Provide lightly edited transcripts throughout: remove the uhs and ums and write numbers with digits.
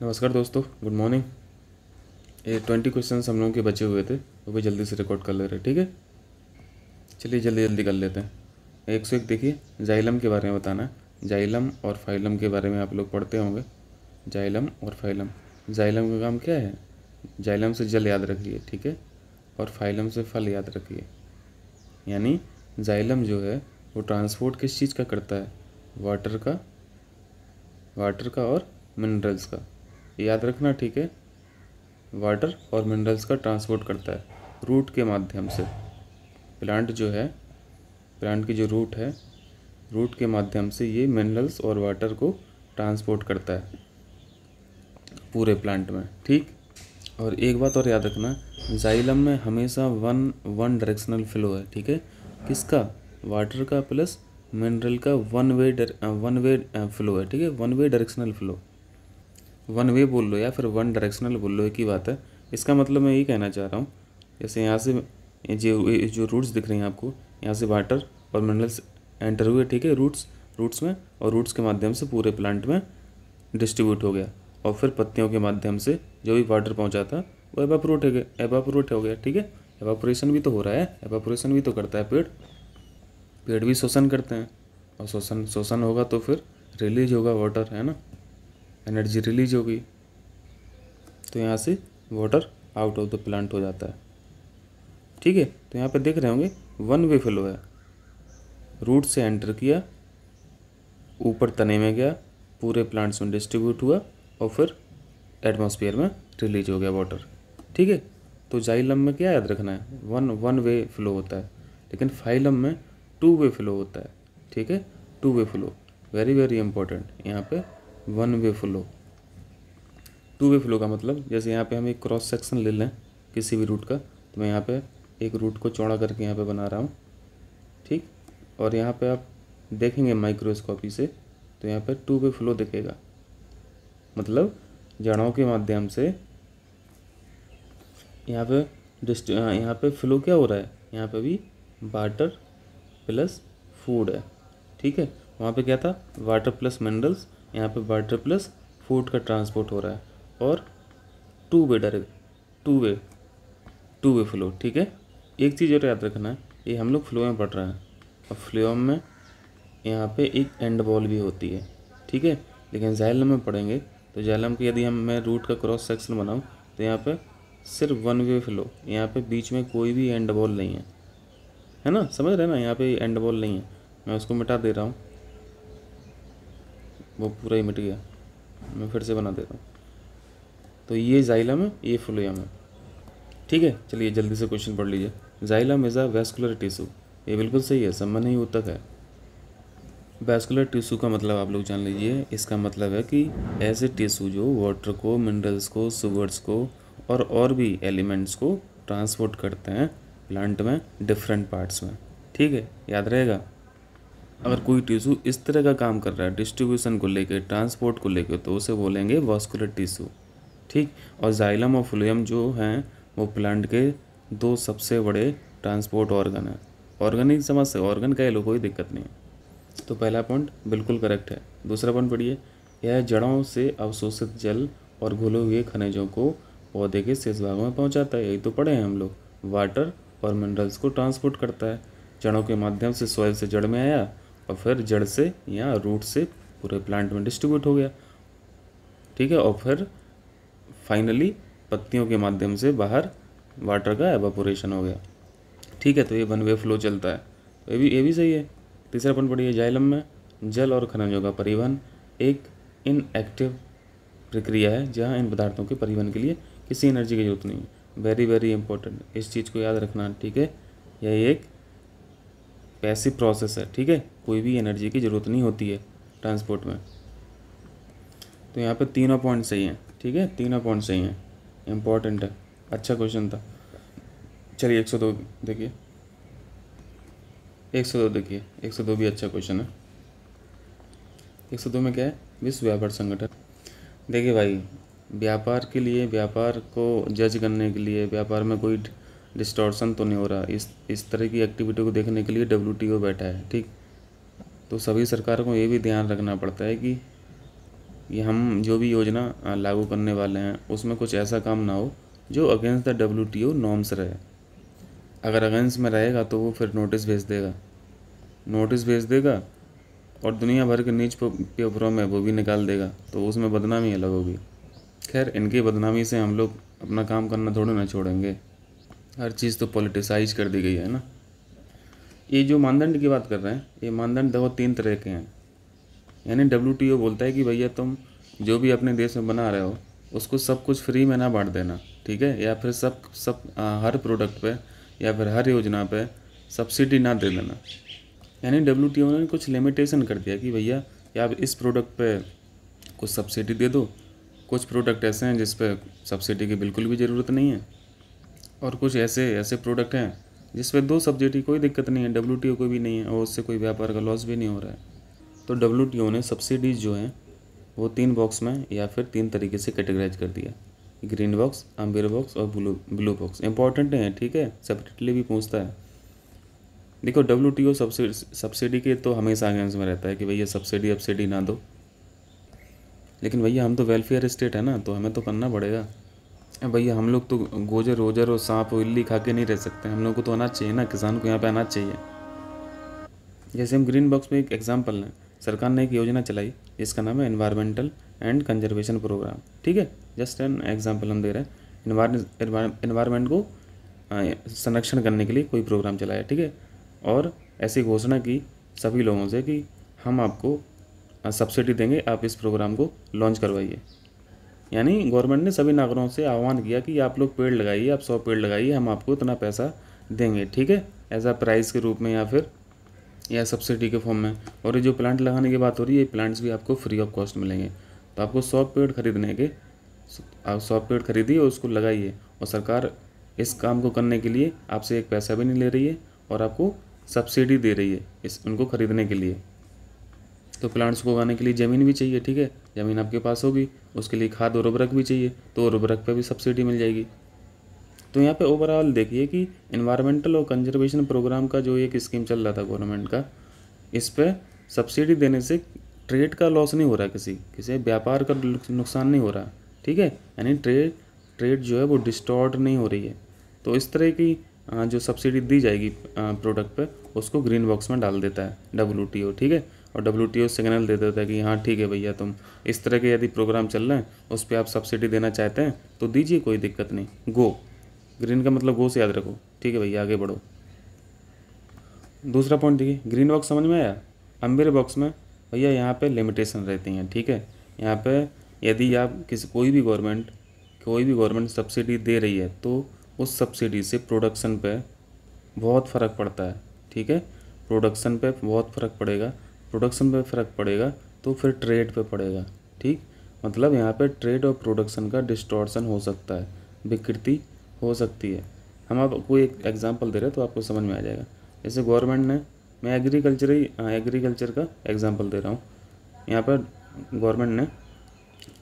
नमस्कार दोस्तों, good morning. ये 20 क्वेश्चंस हम लोगों के बचे हुए थे, वो भी जल्दी से रिकॉर्ड कर ले रहे हैं। ठीक है, चलिए जल्दी जल्दी कर लेते हैं। 101 देखिए, जाइलम के बारे में बताना है। जाइलम और फाइलम के बारे में आप लोग पढ़ते होंगे। जाइलम और फाइलम। जाइलम का काम क्या है? जाइलम से जल याद रखिए, ठीक है, और फाइलम से फल याद रखिए। यानी जाइलम जो है वो ट्रांसपोर्ट किस चीज़ का करता है? वाटर का और मिनरल्स का, याद रखना, ठीक है। वाटर और मिनरल्स का ट्रांसपोर्ट करता है रूट के माध्यम से। प्लांट जो है, प्लांट की जो रूट है, रूट के माध्यम से ये मिनरल्स और वाटर को ट्रांसपोर्ट करता है पूरे प्लांट में, ठीक। और एक बात और याद रखना, जाइलम में हमेशा वन डायरेक्शनल फ्लो है, ठीक है। किसका? वाटर का प्लस मिनरल का वन वे फ्लो है, ठीक है। One way directional flow, one way बोल लो या फिर वन डायरेक्शनल बोल लो, एक ही बात है। इसका मतलब मैं यही कहना चाह रहा हूँ, जैसे यहाँ से जो रूट्स दिख रही हैं आपको, यहाँ से वाटर और मिनरल्स एंटर हुए, ठीक है, रूट्स में, और रूट्स के माध्यम से पूरे प्लांट में डिस्ट्रीब्यूट हो गया, और फिर पत्तियों के माध्यम से जो भी वाटर पहुँचा था वो एवापोरेट हो गया, ठीक है। एवापोरेशन भी तो हो रहा है, एवापोरेशन भी तो करता है पेड़ भी शोषण करते हैं, और शोषण होगा तो फिर रिलीज होगा वाटर, है ना, एनर्जी रिलीज होगी, तो यहाँ से water out of the plant हो जाता है, ठीक है। तो यहाँ पे देख रहे होंगे वन वे फ्लो है, रूट से एंटर किया, ऊपर तने में गया, पूरे प्लांट्स में डिस्ट्रीब्यूट हुआ, और फिर एटमॉस्फेयर में रिलीज हो गया वाटर, ठीक है। तो जाइलम में क्या याद रखना है? वन वे फ्लो होता है, लेकिन फाइलम में टू वे फ्लो होता है, ठीक है। Two way flow, very very important. यहाँ पे one way flow, two way flow का मतलब, जैसे यहाँ पे हम एक क्रॉस सेक्शन ले लें किसी भी रूट का, तो मैं यहाँ पे एक रूट को चौड़ा करके यहाँ पे बना रहा हूँ, ठीक। और यहाँ पे आप देखेंगे माइक्रोस्कोपी से, तो यहाँ पे टू वे फ्लो दिखेगा, मतलब जड़ों के माध्यम से यहाँ पे फ्लो क्या हो रहा है? यहाँ पे भी वाटर प्लस फूड है, ठीक है। वहाँ पे क्या था? वाटर प्लस मिनरल्स, यहाँ पे वाटर प्लस फूड का ट्रांसपोर्ट हो रहा है, और two way direct two way flow, ठीक है। एक चीज़ और याद रखना है, ये हम लोग फ्लो में पढ़ रहे हैं, और फ्लो में यहाँ पे एक एंड बॉल भी होती है, ठीक है। लेकिन जाइलम में पढ़ेंगे तो जाइलम के यदि मैं रूट का क्रॉस सेक्शन बनाऊँ तो यहाँ पे सिर्फ वन वे फ्लो, यहाँ पे बीच में कोई भी एंड बॉल नहीं है ना, समझ रहे हैं ना, यहाँ पे एंड बॉल नहीं है। मैं उसको मिटा दे रहा हूँ, वो पूरा ही मिट गया, मैं फिर से बना देता हूँ। तो ये जाइलम है, ये फ्लोएम है, ठीक है। चलिए जल्दी से क्वेश्चन पढ़ लीजिए। Xylem is a vascular tissue, ये बिल्कुल सही है, संबंध ही ऊतक है। वैस्कुलर टिश्यू का मतलब आप लोग जान लीजिए, इसका मतलब है कि ऐसे टिश्यू जो वाटर को, मिनरल्स को, शुगर्स को और भी एलिमेंट्स को ट्रांसपोर्ट करते हैं प्लांट में डिफरेंट पार्ट्स में, ठीक है, याद रहेगा। अगर कोई टिश्यू इस तरह का काम कर रहा है डिस्ट्रीब्यूशन को लेकर, ट्रांसपोर्ट को लेकर, तो उसे बोलेंगे वैस्कुलर टिश्यू, ठीक। और जाइलम और फ्लोएम जो हैं वो प्लांट के दो सबसे बड़े ट्रांसपोर्ट ऑर्गन हैं। ऑर्गन ही समझ से, ऑर्गन कह लो, कोई दिक्कत नहीं है। तो पहला पॉइंट बिल्कुल करेक्ट है। दूसरा पॉइंट पढ़िए, यह जड़ों से अवशोषित जल और घुले हुए खनिजों को पौधे के शेष भागों में पहुंचाता है, यही तो पढ़े हैं हम लोग। वाटर और मिनरल्स को ट्रांसपोर्ट करता है, जड़ों के माध्यम से सॉइल से जड़ में आया, और फिर जड़ से या रूट से पूरे प्लांट में डिस्ट्रीब्यूट हो गया, ठीक है। और फिर फाइनली पत्तियों के माध्यम से बाहर वाटर का एवापोरेशन हो गया, ठीक है। तो ये वन वे फ्लो चलता है, तो ये भी सही है। तीसरा पॉइंट पढ़िए, जाइलम में जल और खनिजों का परिवहन एक इनएक्टिव प्रक्रिया है, जहाँ इन पदार्थों के परिवहन के लिए किसी एनर्जी की जरूरत नहीं है। वेरी वेरी इंपॉर्टेंट, इस चीज़ को याद रखना, ठीक है। यह एक पैसिव प्रोसेस है, ठीक है, कोई भी एनर्जी की ज़रूरत नहीं होती है ट्रांसपोर्ट में। तो यहाँ पे तीनों पॉइंट सही हैं, ठीक है, तीनों पॉइंट सही हैं, इम्पॉर्टेंट है, अच्छा क्वेश्चन था। चलिए 102 देखिए, 102 देखिए, 102 भी अच्छा क्वेश्चन है। 102 में क्या है? विश्व व्यापार संगठन। देखिए भाई, व्यापार के लिए, व्यापार को जज करने के लिए, व्यापार में कोई डिस्टॉर्शन तो नहीं हो रहा, इस तरह की एक्टिविटी को देखने के लिए WTO बैठा है, ठीक। तो सभी सरकार को ये भी ध्यान रखना पड़ता है कि कि हम जो भी योजना लागू करने वाले हैं उसमें कुछ ऐसा काम ना हो जो अगेंस्ट द WTO नॉर्म्स रहे। अगर अगेंस्ट में रहेगा तो वो फिर नोटिस भेज देगा और दुनिया भर के न्यूज पेपरों में वो भी निकाल देगा, तो उसमें बदनामी अलग होगी। खैर, इनकी बदनामी से हम लोग अपना काम करना थोड़ा ना छोड़ेंगे। हर चीज़ तो पॉलिटिसाइज कर दी गई है ना। ये जो मानदंड की बात कर रहे हैं, ये मानदंड देखो 3 तरह के हैं। यानी WTO बोलता है कि भैया तुम जो भी अपने देश में बना रहे हो उसको सब कुछ फ्री में ना बांट देना, ठीक है, या फिर हर प्रोडक्ट पे या फिर हर योजना पे सब्सिडी ना दे देना। यानी WTO ने कुछ लिमिटेशन कर दिया कि भैया या आप इस प्रोडक्ट पे कुछ सब्सिडी दे दो, कुछ प्रोडक्ट ऐसे हैं जिस पे सब्सिडी की बिल्कुल भी ज़रूरत नहीं है, और कुछ ऐसे प्रोडक्ट हैं जिस पे 2 सब्सिडी कोई दिक्कत नहीं है, WTO को भी नहीं है और उससे कोई व्यापार का लॉस भी नहीं हो रहा है। तो WTO ने सब्सिडीज़ जो हैं वो 3 बॉक्स में या फिर 3 तरीके से कैटेगराइज कर दिया, ग्रीन बॉक्स, अम्बर बॉक्स और ब्लू बॉक्स। इंपॉर्टेंट है, ठीक है, सेपरेटली भी पूछता है। देखो, WTO सब्सिडी के तो हमेशा अगेंस्ट में रहता है कि भैया सब्सिडी ना दो, लेकिन भैया हम तो वेलफेयर स्टेट है ना, तो हमें तो करना पड़ेगा। भैया हम लोग तो गोजर वोजर और सांप और इल्ली खा के नहीं रह सकते, हम लोग को तो अनाज चाहिए ना, किसान को यहाँ पे अनाज चाहिए। जैसे हम ग्रीन बॉक्स में एक एग्जांपल लें, सरकार ने एक योजना चलाई जिसका नाम है एनवायरमेंटल एंड कंजर्वेशन प्रोग्राम, ठीक है, जस्ट एन एग्जांपल हम दे रहे हैं। एनवायरमेंट को संरक्षण करने के लिए कोई प्रोग्राम चलाया, ठीक है, और ऐसी घोषणा की सभी लोगों से कि हम आपको सब्सिडी देंगे, आप इस प्रोग्राम को लॉन्च करवाइए। यानी गवर्नमेंट ने सभी नागरिकों से आह्वान किया कि आप लोग पेड़ लगाइए, आप 100 पेड़ लगाइए, हम आपको इतना पैसा देंगे, ठीक है, एज अ प्राइस के रूप में या सब्सिडी के फॉर्म में। और ये जो प्लांट लगाने की बात हो रही है, ये प्लांट्स भी आपको फ्री ऑफ कॉस्ट मिलेंगे। तो आपको 100 पेड़ खरीदने के, आप 100 पेड़ खरीदिए और उसको लगाइए, और सरकार इस काम को करने के लिए आपसे एक पैसा भी नहीं ले रही है और आपको सब्सिडी दे रही है उनको खरीदने के लिए। तो प्लांट्स को उगाने के लिए ज़मीन भी चाहिए, ठीक है, ज़मीन आपके पास होगी, उसके लिए खाद और उर्वरक भी चाहिए, तो उर्वरक पे भी सब्सिडी मिल जाएगी। तो यहाँ पे ओवरऑल देखिए कि इन्वायरमेंटल और कंजर्वेशन प्रोग्राम का जो एक स्कीम चल रहा था गवर्नमेंट का, इस पे सब्सिडी देने से ट्रेड का लॉस नहीं हो रहा, किसी व्यापार का नुकसान नहीं हो रहा, ठीक है, यानी ट्रेड जो है वो डिस्टॉर्ट नहीं हो रही है। तो इस तरह की जो सब्सिडी दी जाएगी प्रोडक्ट पे, उसको ग्रीन बॉक्स में डाल देता है WTO, ठीक है, और WTO सिग्नल दे देता है कि हाँ ठीक है भैया, तुम इस तरह के यदि प्रोग्राम चल रहे हैं उस पर आप सब्सिडी देना चाहते हैं तो दीजिए, कोई दिक्कत नहीं, गो। ग्रीन का मतलब गो से याद रखो, ठीक है भैया, आगे बढ़ो। दूसरा पॉइंट देखिए, ग्रीन बॉक्स समझ में आया। अम्बर बॉक्स में भैया यहाँ पे लिमिटेशन रहती हैं, ठीक है, यहाँ पे यदि आप कोई भी गवर्नमेंट सब्सिडी दे रही है तो उस सब्सिडी से प्रोडक्शन पे बहुत फ़र्क पड़ता है, ठीक है, प्रोडक्शन पे बहुत फ़र्क पड़ेगा, प्रोडक्शन पे फ़र्क पड़ेगा तो फिर ट्रेड पे पड़ेगा, ठीक, मतलब यहाँ पे ट्रेड और प्रोडक्शन का डिस्टॉर्शन हो सकता है, विकृति हो सकती है। हम आपको एक एग्जांपल दे रहे हैं तो आपको समझ में आ जाएगा। जैसे गवर्नमेंट ने, मैं एग्रीकल्चर का एग्जांपल दे रहा हूँ, यहाँ पर गवर्नमेंट ने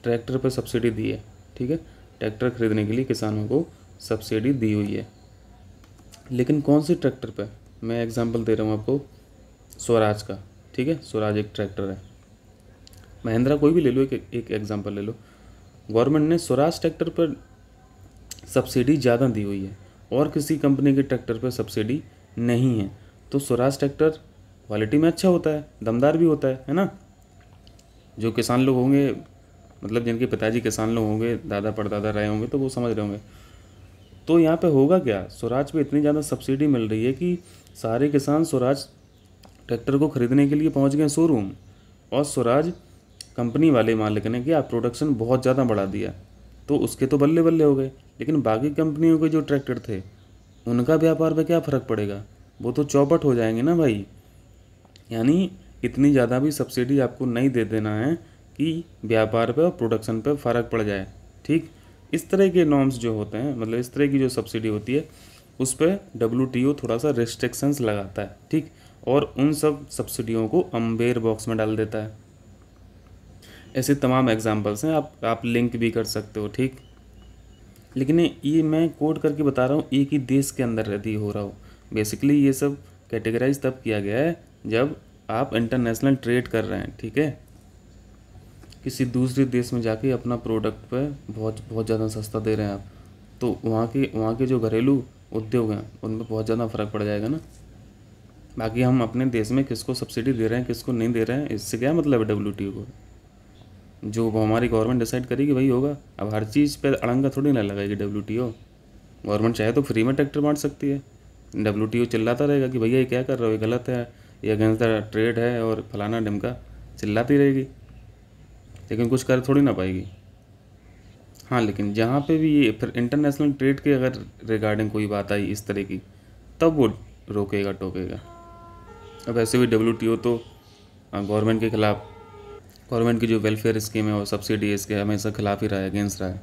ट्रैक्टर पर सब्सिडी दी है, ठीक है, ट्रैक्टर खरीदने के लिए किसानों को सब्सिडी दी हुई है, लेकिन कौन सी ट्रैक्टर पे, मैं एग्जांपल दे रहा हूँ आपको स्वराज का, ठीक है, स्वराज एक ट्रैक्टर है, महिंद्रा कोई भी ले लो, एक एग्जांपल ले लो। गवर्नमेंट ने स्वराज ट्रैक्टर पर सब्सिडी ज़्यादा दी हुई है और किसी कंपनी के ट्रैक्टर पर सब्सिडी नहीं है। तो स्वराज ट्रैक्टर क्वालिटी में अच्छा होता है, दमदार भी होता है ना। जो किसान लोग होंगे, मतलब जिनके पिताजी किसान लोग होंगे, दादा परदादा रहे होंगे, तो वो समझ रहे होंगे। तो यहाँ पे होगा क्या, स्वराज पे इतनी ज़्यादा सब्सिडी मिल रही है कि सारे किसान स्वराज ट्रैक्टर को खरीदने के लिए पहुँच गए शोरूम, और स्वराज कंपनी वाले मालिक ने क्या प्रोडक्शन बहुत ज़्यादा बढ़ा दिया, तो उसके तो बल्ले बल्ले हो गए। लेकिन बाकी कंपनियों के जो ट्रैक्टर थे उनका व्यापार पे क्या फ़र्क पड़ेगा, वो तो चौपट हो जाएंगे ना भाई। यानी इतनी ज़्यादा भी सब्सिडी आपको नहीं दे देना है कि व्यापार पे और प्रोडक्शन पे फ़र्क पड़ जाए, ठीक। इस तरह के नॉर्म्स जो होते हैं, मतलब इस तरह की जो सब्सिडी होती है, उस पर WTO थोड़ा सा रिस्ट्रिक्शंस लगाता है, ठीक, और उन सब सब्सिडियों को अम्बर बॉक्स में डाल देता है। ऐसे तमाम एग्जांपल्स हैं, आप लिंक भी कर सकते हो, ठीक। लेकिन ये मैं कोड करके बता रहा हूँ, एक ही देश के अंदर यदि हो रहा हो। बेसिकली ये सब कैटेगराइज तब किया गया है जब आप इंटरनेशनल ट्रेड कर रहे हैं, ठीक है, किसी दूसरे देश में जाके अपना प्रोडक्ट पे बहुत बहुत ज़्यादा सस्ता दे रहे हैं आप, तो वहाँ के जो घरेलू उद्योग हैं उनमें बहुत ज़्यादा फ़र्क पड़ जाएगा ना। बाकी हम अपने देश में किसको सब्सिडी दे रहे हैं किसको नहीं दे रहे हैं, इससे क्या मतलब है WTO को। जो हमारी गवर्नमेंट डिसाइड करेगी वही होगा। अब हर चीज़ पे अड़ंगा थोड़ी ना लगाएगी WTO। गवर्नमेंट चाहे तो फ्री में ट्रैक्टर बांट सकती है, WTO चिल्लाता रहेगा कि भैया ये क्या कर रहे हो, ये गलत है, ये अगेंस्ट द ट्रेड है और फलाना ढिमका, चिल्लाती रहेगी, लेकिन कुछ कर थोड़ी ना पाएगी। हाँ, लेकिन जहाँ पे भी ये फिर इंटरनेशनल ट्रेड के अगर रिगार्डिंग कोई बात आई इस तरह की, तब वो रोकेगा टोकेगा। अब ऐसे भी WTO तो गवर्नमेंट के खिलाफ, गवर्नमेंट की जो वेलफेयर स्कीम है और सब्सिडी इसके हमेशा खिलाफ ही रहा है, अगेंस्ट रहा है।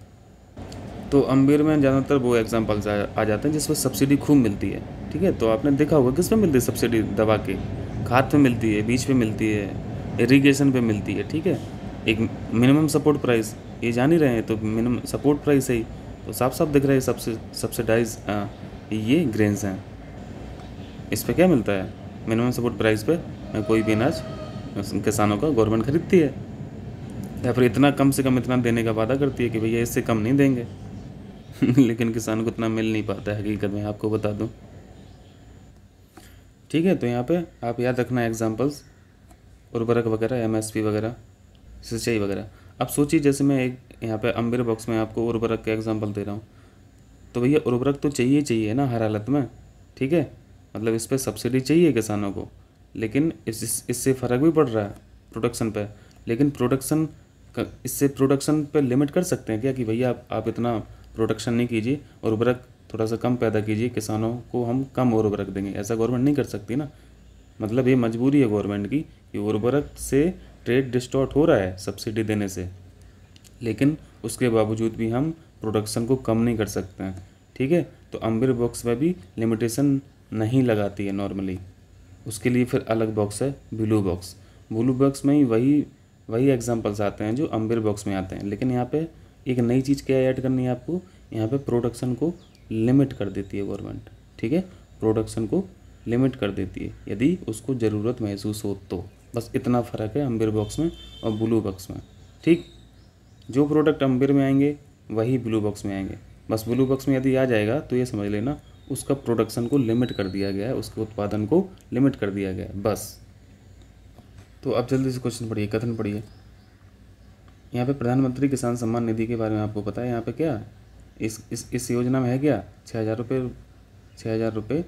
तो अम्बेर में ज़्यादातर वो एग्जांपल्स आ जाते हैं जिसमें सब्सिडी खूब मिलती है। ठीक है, तो आपने देखा होगा किस पे मिलती है सब्सिडी, दवा के, खाद पे मिलती है, बीज पे मिलती है, इरिगेशन पे मिलती है। ठीक है, एक मिनिमम सपोर्ट प्राइस, ये जान ही रहे हैं, तो मिनिमम सपोर्ट प्राइस है ही, तो साफ साफ दिख रहा है सब्सिडाइज ये ग्रेन्स हैं। इस पर क्या मिलता है, मिनिमम सपोर्ट प्राइस पे कोई भी अनाज किसानों का गवर्नमेंट खरीदती है, या फिर इतना कम से कम इतना देने का वादा करती है कि भैया इससे कम नहीं देंगे। लेकिन किसान को इतना मिल नहीं पाता है हकीकत में, आपको बता दूं। ठीक है, तो यहाँ पे आप याद रखना एग्जांपल्स, उर्वरक वगैरह, MSP वगैरह, सिंचाई वगैरह। अब सोचिए जैसे मैं एक यहाँ पे अम्बेर बॉक्स में आपको उर्वरक का एग्जांपल दे रहा हूँ, तो भैया उर्वरक तो चाहिए ना हर हालत में। ठीक है, मतलब इस पर सब्सिडी चाहिए किसानों को, लेकिन इससे फ़र्क भी पड़ रहा है प्रोडक्शन पे, लेकिन इससे प्रोडक्शन पे लिमिट कर सकते हैं क्या कि भैया आप इतना प्रोडक्शन नहीं कीजिए, उर्वरक थोड़ा सा कम पैदा कीजिए, किसानों को हम कम उर्वरक देंगे, ऐसा गवर्नमेंट नहीं कर सकती ना। मतलब ये मजबूरी है गवर्नमेंट की कि उर्वरक से ट्रेड डिस्टॉर्ट हो रहा है सब्सिडी देने से, लेकिन उसके बावजूद भी हम प्रोडक्शन को कम नहीं कर सकते हैं। ठीक है, तो अम्बेर बॉक्स में भी लिमिटेशन नहीं लगाती है नॉर्मली, उसके लिए फिर अलग बॉक्स है ब्लू बॉक्स। ब्लू बॉक्स में ही वही एग्जांपल्स आते हैं जो अम्बेर बॉक्स में आते हैं, लेकिन यहाँ पे एक नई चीज़ क्या ऐड करनी है आपको, यहाँ पे प्रोडक्शन को लिमिट कर देती है गवर्नमेंट। ठीक है, प्रोडक्शन को लिमिट कर देती है यदि उसको ज़रूरत महसूस हो तो, बस इतना फ़र्क है अम्बेर बॉक्स में और ब्लू बॉक्स में। ठीक, जो प्रोडक्ट अम्बेर में आएंगे वही ब्लू बॉक्स में आएंगे, बस ब्लू बॉक्स में यदि आ जाएगा तो ये समझ लेना उसका प्रोडक्शन को लिमिट कर दिया गया है, उसके उत्पादन को लिमिट कर दिया गया है बस। तो अब जल्दी से क्वेश्चन पढ़िए, कथन पढ़िए। यहाँ पे प्रधानमंत्री किसान सम्मान निधि के बारे में आपको पता है, यहाँ पे क्या इस योजना में है क्या, 6,000 रुपये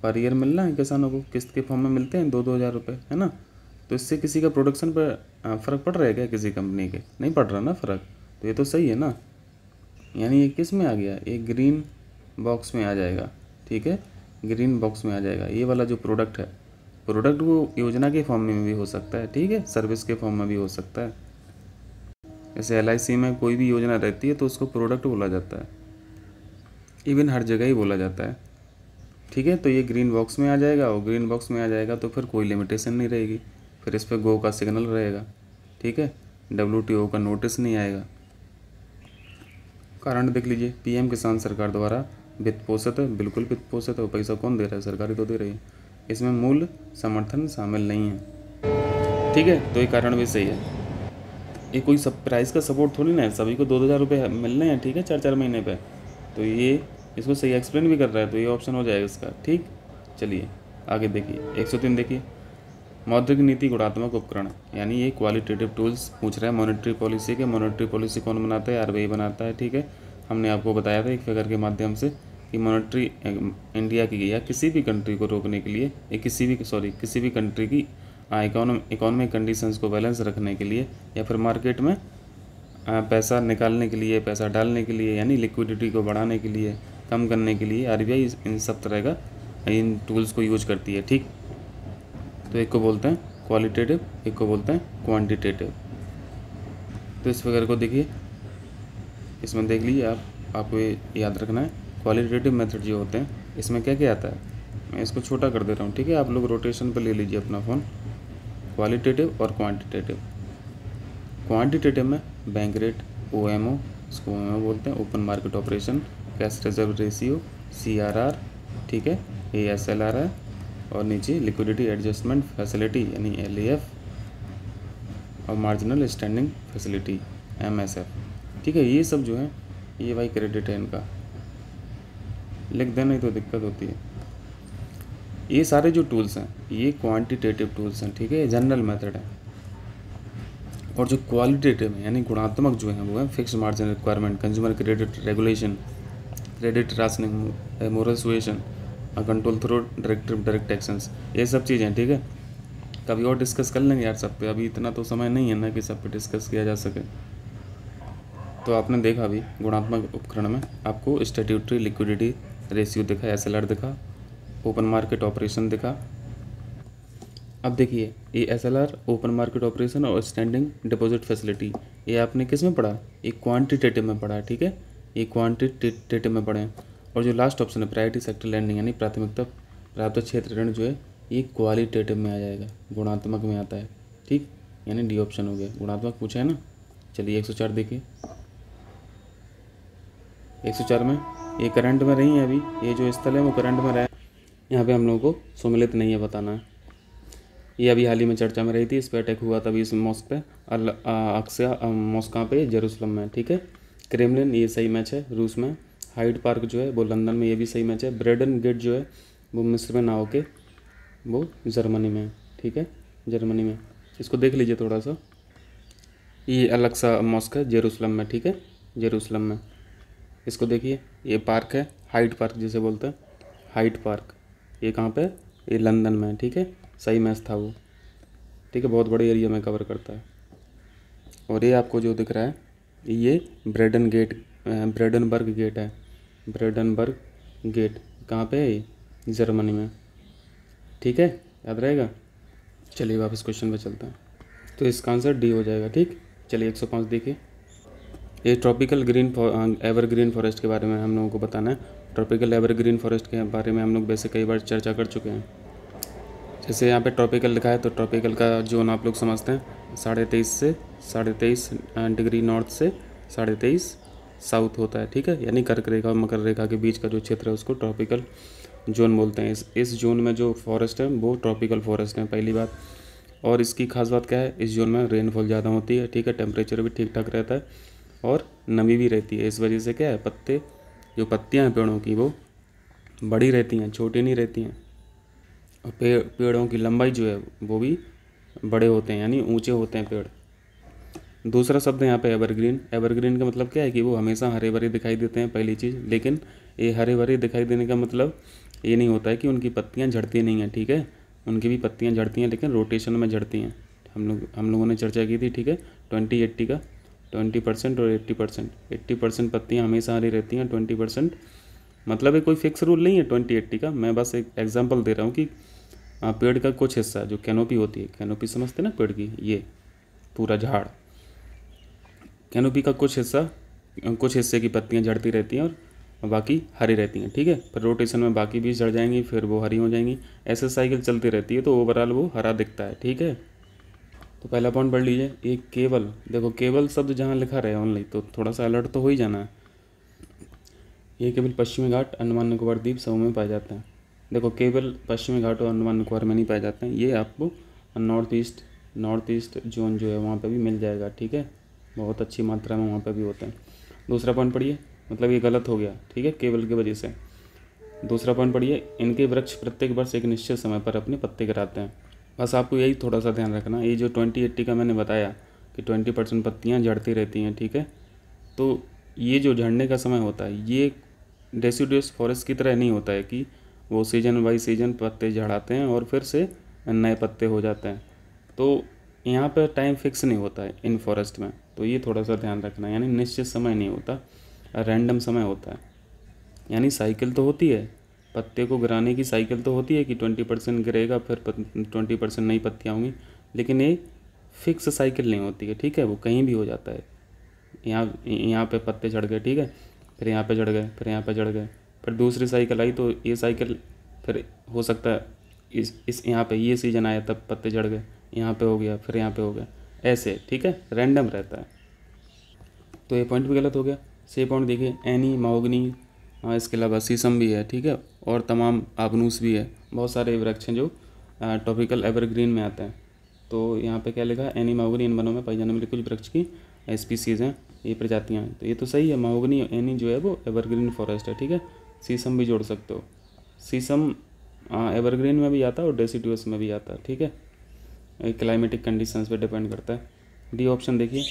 पर ईयर मिलना है किसानों को, किस्त के फॉर्म में मिलते हैं 2-2 हज़ार रुपये, है ना। तो इससे किसी का प्रोडक्शन पर फ़र्क पड़ रहा है क्या, किसी कंपनी के नहीं पड़ रहा ना फ़र्क, तो ये तो सही है ना। यानी ये किस में आ गया, एक ग्रीन बॉक्स में आ जाएगा। ठीक है, ग्रीन बॉक्स में आ जाएगा। ये वाला जो प्रोडक्ट है, प्रोडक्ट वो योजना के फॉर्म में भी हो सकता है, ठीक है, सर्विस के फॉर्म में भी हो सकता है। जैसे LIC में कोई भी योजना रहती है तो उसको प्रोडक्ट बोला जाता है, इवन हर जगह ही बोला जाता है। ठीक है, तो ये ग्रीन बॉक्स में आ जाएगा, और ग्रीन बॉक्स में आ जाएगा तो फिर कोई लिमिटेशन नहीं रहेगी, फिर इस पर गो का सिग्नल रहेगा। ठीक है, WTO का नोटिस नहीं आएगा। कारण देख लीजिए, PM किसान सरकार द्वारा वित्त पोषित है, बिल्कुल वित्त पोषित है, पैसा कौन दे रहा है, सरकार ही तो दे रही है। इसमें मूल्य समर्थन शामिल नहीं है। ठीक है, तो ये कारण भी सही है। ये कोई सब प्राइस का सपोर्ट थोड़ी ना है, सभी को 2-2 हज़ार रुपये मिलने हैं। ठीक है, 4-4 महीने पे, तो ये इसको सही एक्सप्लेन भी कर रहा है, तो ये ऑप्शन हो जाएगा इसका। ठीक, चलिए आगे देखिए, 103 देखिए, मौद्रिक नीति गुणात्मक उपकरण, यानी ये क्वालिटेटिव टूल्स पूछ रहा है मॉनेटरी पॉलिसी के। मॉनेटरी पॉलिसी कौन बनाता है, RBI बनाता है। ठीक है, हमने आपको बताया था एक फिगर के माध्यम से कि मॉनेटरी इंडिया की या किसी भी कंट्री को रोकने के लिए, किसी भी कंट्री की इकोनॉमिक कंडीशंस को बैलेंस रखने के लिए, या फिर मार्केट में पैसा निकालने के लिए, पैसा डालने के लिए, यानी लिक्विडिटी को बढ़ाने के लिए, कम करने के लिए RBI इन सब तरह का इन टूल्स को यूज करती है। ठीक, तो एक को बोलते हैं क्वालिटेटिव, एक को बोलते हैं क्वांटिटेटिव। तो इस फिगर को देखिए, इसमें देख लीजिए आपको ये याद रखना है, क्वालिटेटिव मेथड जो होते हैं इसमें क्या क्या आता है। मैं इसको छोटा कर दे रहा हूँ। ठीक है, आप लोग रोटेशन पर ले लीजिए अपना फ़ोन। क्वालिटेटिव और क्वांटिटेटिव। क्वांटिटेटिव में बैंक रेट, OMO, इसको OMO बोलते हैं, open market operation, cash reserve ratio, CRR, ठीक है, ASLR है, और नीचे लिक्विडिटी एडजस्टमेंट फैसिलिटी यानी LAF, और मार्जिनल स्टैंडिंग फैसिलिटी MSF, ठीक है। ये सब जो है ये भाई क्रेडिट है इनका, लिख देना, नहीं तो दिक्कत होती है। ये सारे जो टूल्स हैं ये क्वांटिटेटिव टूल्स हैं, ठीक है, ये जनरल मेथड है। और जो क्वालिटेटिव है यानी गुणात्मक जो है वो है fix margin requirement, consumer credit regulation, credit rationing, moral suasion, control through direct actions, ये सब चीज़ें, ठीक है। कभी और डिस्कस कर लेंगे यार सब पे, अभी इतना तो समय नहीं है ना कि सब पे डिस्कस किया जा सके। तो आपने देखा अभी गुणात्मक उपकरण में आपको स्टैट्यूटरी लिक्विडिटी रेशियो दिखा, SLR दिखा, ओपन मार्केट ऑपरेशन दिखा। अब देखिए ये SLR, ओपन मार्केट ऑपरेशन और स्टैंडिंग डिपॉजिट फैसिलिटी, ये आपने किस में पढ़ा, ये क्वांटिटेटिव में पढ़ा, ठीक है, ये क्वांटिटेटिव में पढ़े। और जो लास्ट ऑप्शन है प्रायोरिटी सेक्टर लैंडिंग यानी प्राथमिकता प्राप्त क्षेत्र ऋण जो है ये क्वालिटेटिव में आ जाएगा, गुणात्मक में आता है, ठीक, यानी डी ऑप्शन हो गया। गुणात्मक पूछा है ना। चलिए 104 देखिए, 104 में ये करंट में रही है अभी, ये जो स्थल है वो करंट में रहा है। यहाँ पे हम लोगों को सुमिलित नहीं है बताना है। ये अभी हाल ही में चर्चा में रही थी, इस पर अटैक हुआ था अभी इस मॉस्क पे, अक्सा मॉस्क कहाँ पे, जेरूसलम में, ठीक है। क्रेमलिन ये सही मैच है रूस में, हाइड पार्क जो है वो लंदन में, ये भी सही मैच है। ब्रेडन गेट जो है वो मिस्र में ना होके वो जर्मनी में, ठीक है, जर्मनी में। इसको देख लीजिए थोड़ा सा। ये अक्सा मॉस्क है जेरूसलम में, ठीक है, जेरूसलम में। इसको देखिए, ये पार्क है हाइड पार्क जिसे बोलते हैं, हाइड पार्क, ये कहाँ पे, ये लंदन में, ठीक है, सही मैच था वो, ठीक है, बहुत बड़े एरिया में कवर करता है। और ये आपको जो दिख रहा है ये ब्रेडनबर्ग गेट है, ब्रेडनबर्ग गेट कहाँ पे है, ये जर्मनी में, ठीक है, याद रहेगा। चलिए वापस क्वेश्चन पे चलते हैं। तो इसका आंसर डी हो जाएगा, ठीक। चलिए 105 देखिए, ये ट्रॉपिकल एवरग्रीन फॉरेस्ट के बारे में हम लोगों को बताना है। ट्रॉपिकल एवरग्रीन फॉरेस्ट के बारे में हम लोग वैसे कई बार चर्चा कर चुके हैं। जैसे यहाँ पे ट्रॉपिकल लिखा है तो ट्रॉपिकल का जोन आप लोग समझते हैं 23.5 से 23.5 डिग्री नॉर्थ से 23.5 साउथ होता है, ठीक है, यानी कर्क रेखा और मकर रेखा के बीच का जो क्षेत्र है उसको ट्रॉपिकल जोन बोलते हैं। इस जोन में जो फॉरेस्ट है वो ट्रॉपिकल फॉरेस्ट है, पहली बात। और इसकी खास बात क्या है, इस जोन में रेनफॉल ज़्यादा होती है, ठीक है, टेम्परेचर भी ठीक ठाक रहता है और नमी भी रहती है। इस वजह से क्या है, जो पत्तियाँ हैं पेड़ों की वो बड़ी रहती हैं, छोटी नहीं रहती हैं। और पेड़ों की लंबाई जो है वो भी बड़े होते हैं, यानी ऊंचे होते हैं पेड़। दूसरा शब्द यहाँ पे एवरग्रीन। एवरग्रीन का मतलब क्या है कि वो हमेशा हरे भरे दिखाई देते हैं, पहली चीज़। लेकिन ये हरे भरे दिखाई देने का मतलब ये नहीं होता है कि उनकी पत्तियाँ झड़ती नहीं हैं, ठीक है, उनकी भी पत्तियाँ झड़ती हैं लेकिन रोटेशन में झड़ती हैं। हम लोगों ने चर्चा की थी, ठीक है, 20-80 का, 20% और 80%। 80% पत्तियाँ हमेशा हरी रहती हैं, 20% मतलब ये कोई फिक्स रूल नहीं है 20-80 का। मैं बस एक एग्जांपल दे रहा हूँ कि पेड़ का कुछ हिस्सा जो कैनोपी होती है, कैनोपी समझते हैं ना पेड़ की, ये पूरा झाड़, कैनोपी का कुछ हिस्से की पत्तियाँ झड़ती रहती हैं और बाकी हरी रहती हैं, ठीक है। फिर रोटेशन में बाकी भी झड़ जाएंगी, फिर वो हरी हो जाएंगी, ऐसे साइकिल चलती रहती है, तो ओवरऑल वो हरा दिखता है, ठीक है। तो पहला पॉइंट पढ़ लीजिए, एक केवल, देखो केवल शब्द जहाँ लिखा रहे ओनली तो थोड़ा सा अलर्ट तो हो ही जाना है। ये केवल पश्चिमी घाट अंडमान निकोबार द्वीप समूह में पाए जाते हैं। देखो केवल पश्चिमी घाट और अंडमान निकोबार में नहीं पाए जाते हैं, ये आपको नॉर्थ ईस्ट जोन जो है वहाँ पे भी मिल जाएगा, ठीक है, बहुत अच्छी मात्रा में वहाँ पे भी होते हैं। दूसरा पॉइंट पढ़िए, मतलब ये गलत हो गया, ठीक है, केवल की वजह से। दूसरा पॉइंट पढ़िए, इनके वृक्ष प्रत्येक वर्ष एक निश्चित समय पर अपने पत्ते गिराते हैं। बस आपको यही थोड़ा सा ध्यान रखना, ये जो 20-80 का मैंने बताया कि 20% पत्तियाँ झड़ती रहती हैं, ठीक है, तो ये जो झड़ने का समय होता है ये डेसिडुअस फॉरेस्ट की तरह नहीं होता है कि वो सीजन बाई सीजन पत्ते झड़ाते हैं और फिर से नए पत्ते हो जाते हैं। तो यहाँ पर टाइम फिक्स नहीं होता है इन फॉरेस्ट में, तो ये थोड़ा सा ध्यान रखना, यानी निश्चित समय नहीं होता, रैंडम समय होता है। यानी साइकिल तो होती है, पत्ते को गिराने की साइकिल तो होती है कि 20% गिरेगा फिर 20% नई पत्तियाँ होंगी, लेकिन ये फिक्स साइकिल नहीं होती है, ठीक है, वो कहीं भी हो जाता है। यहाँ पे पत्ते झड़ गए, ठीक है, फिर यहाँ पे झड़ गए, फिर यहाँ पे झड़ गए, फिर दूसरी साइकिल आई तो ये साइकिल फिर हो सकता है इस यहाँ पे ये सीजन आया तब पत्ते झड़ गए, यहाँ पे हो गया, फिर यहाँ पे हो गया, ऐसे, ठीक है, रैंडम रहता है। तो ये पॉइंट भी गलत हो गया। सी पॉइंट देखिए, एनी, महोगनी, हाँ, इसके अलावा शीशम भी है, ठीक है, और तमाम आबनूस भी है, बहुत सारे वृक्ष हैं जो ट्रॉपिकल एवरग्रीन में आते हैं। तो यहाँ पे क्या लिखा, एनी महोगनी इन वनों में पाई जाने वाली कुछ वृक्ष की स्पीसीज़ हैं, ये प्रजातियाँ हैं। तो ये तो सही है, महोगनी एनी जो है वो एवरग्रीन फॉरेस्ट है, ठीक है। शीशम भी जोड़ सकते हो, शीशम एवरग्रीन में भी आता है और डेसिडुअस में भी आता है, ठीक है। क्लाइमेटिक कंडीशंस पे डिपेंड करता है। डी ऑप्शन देखिए,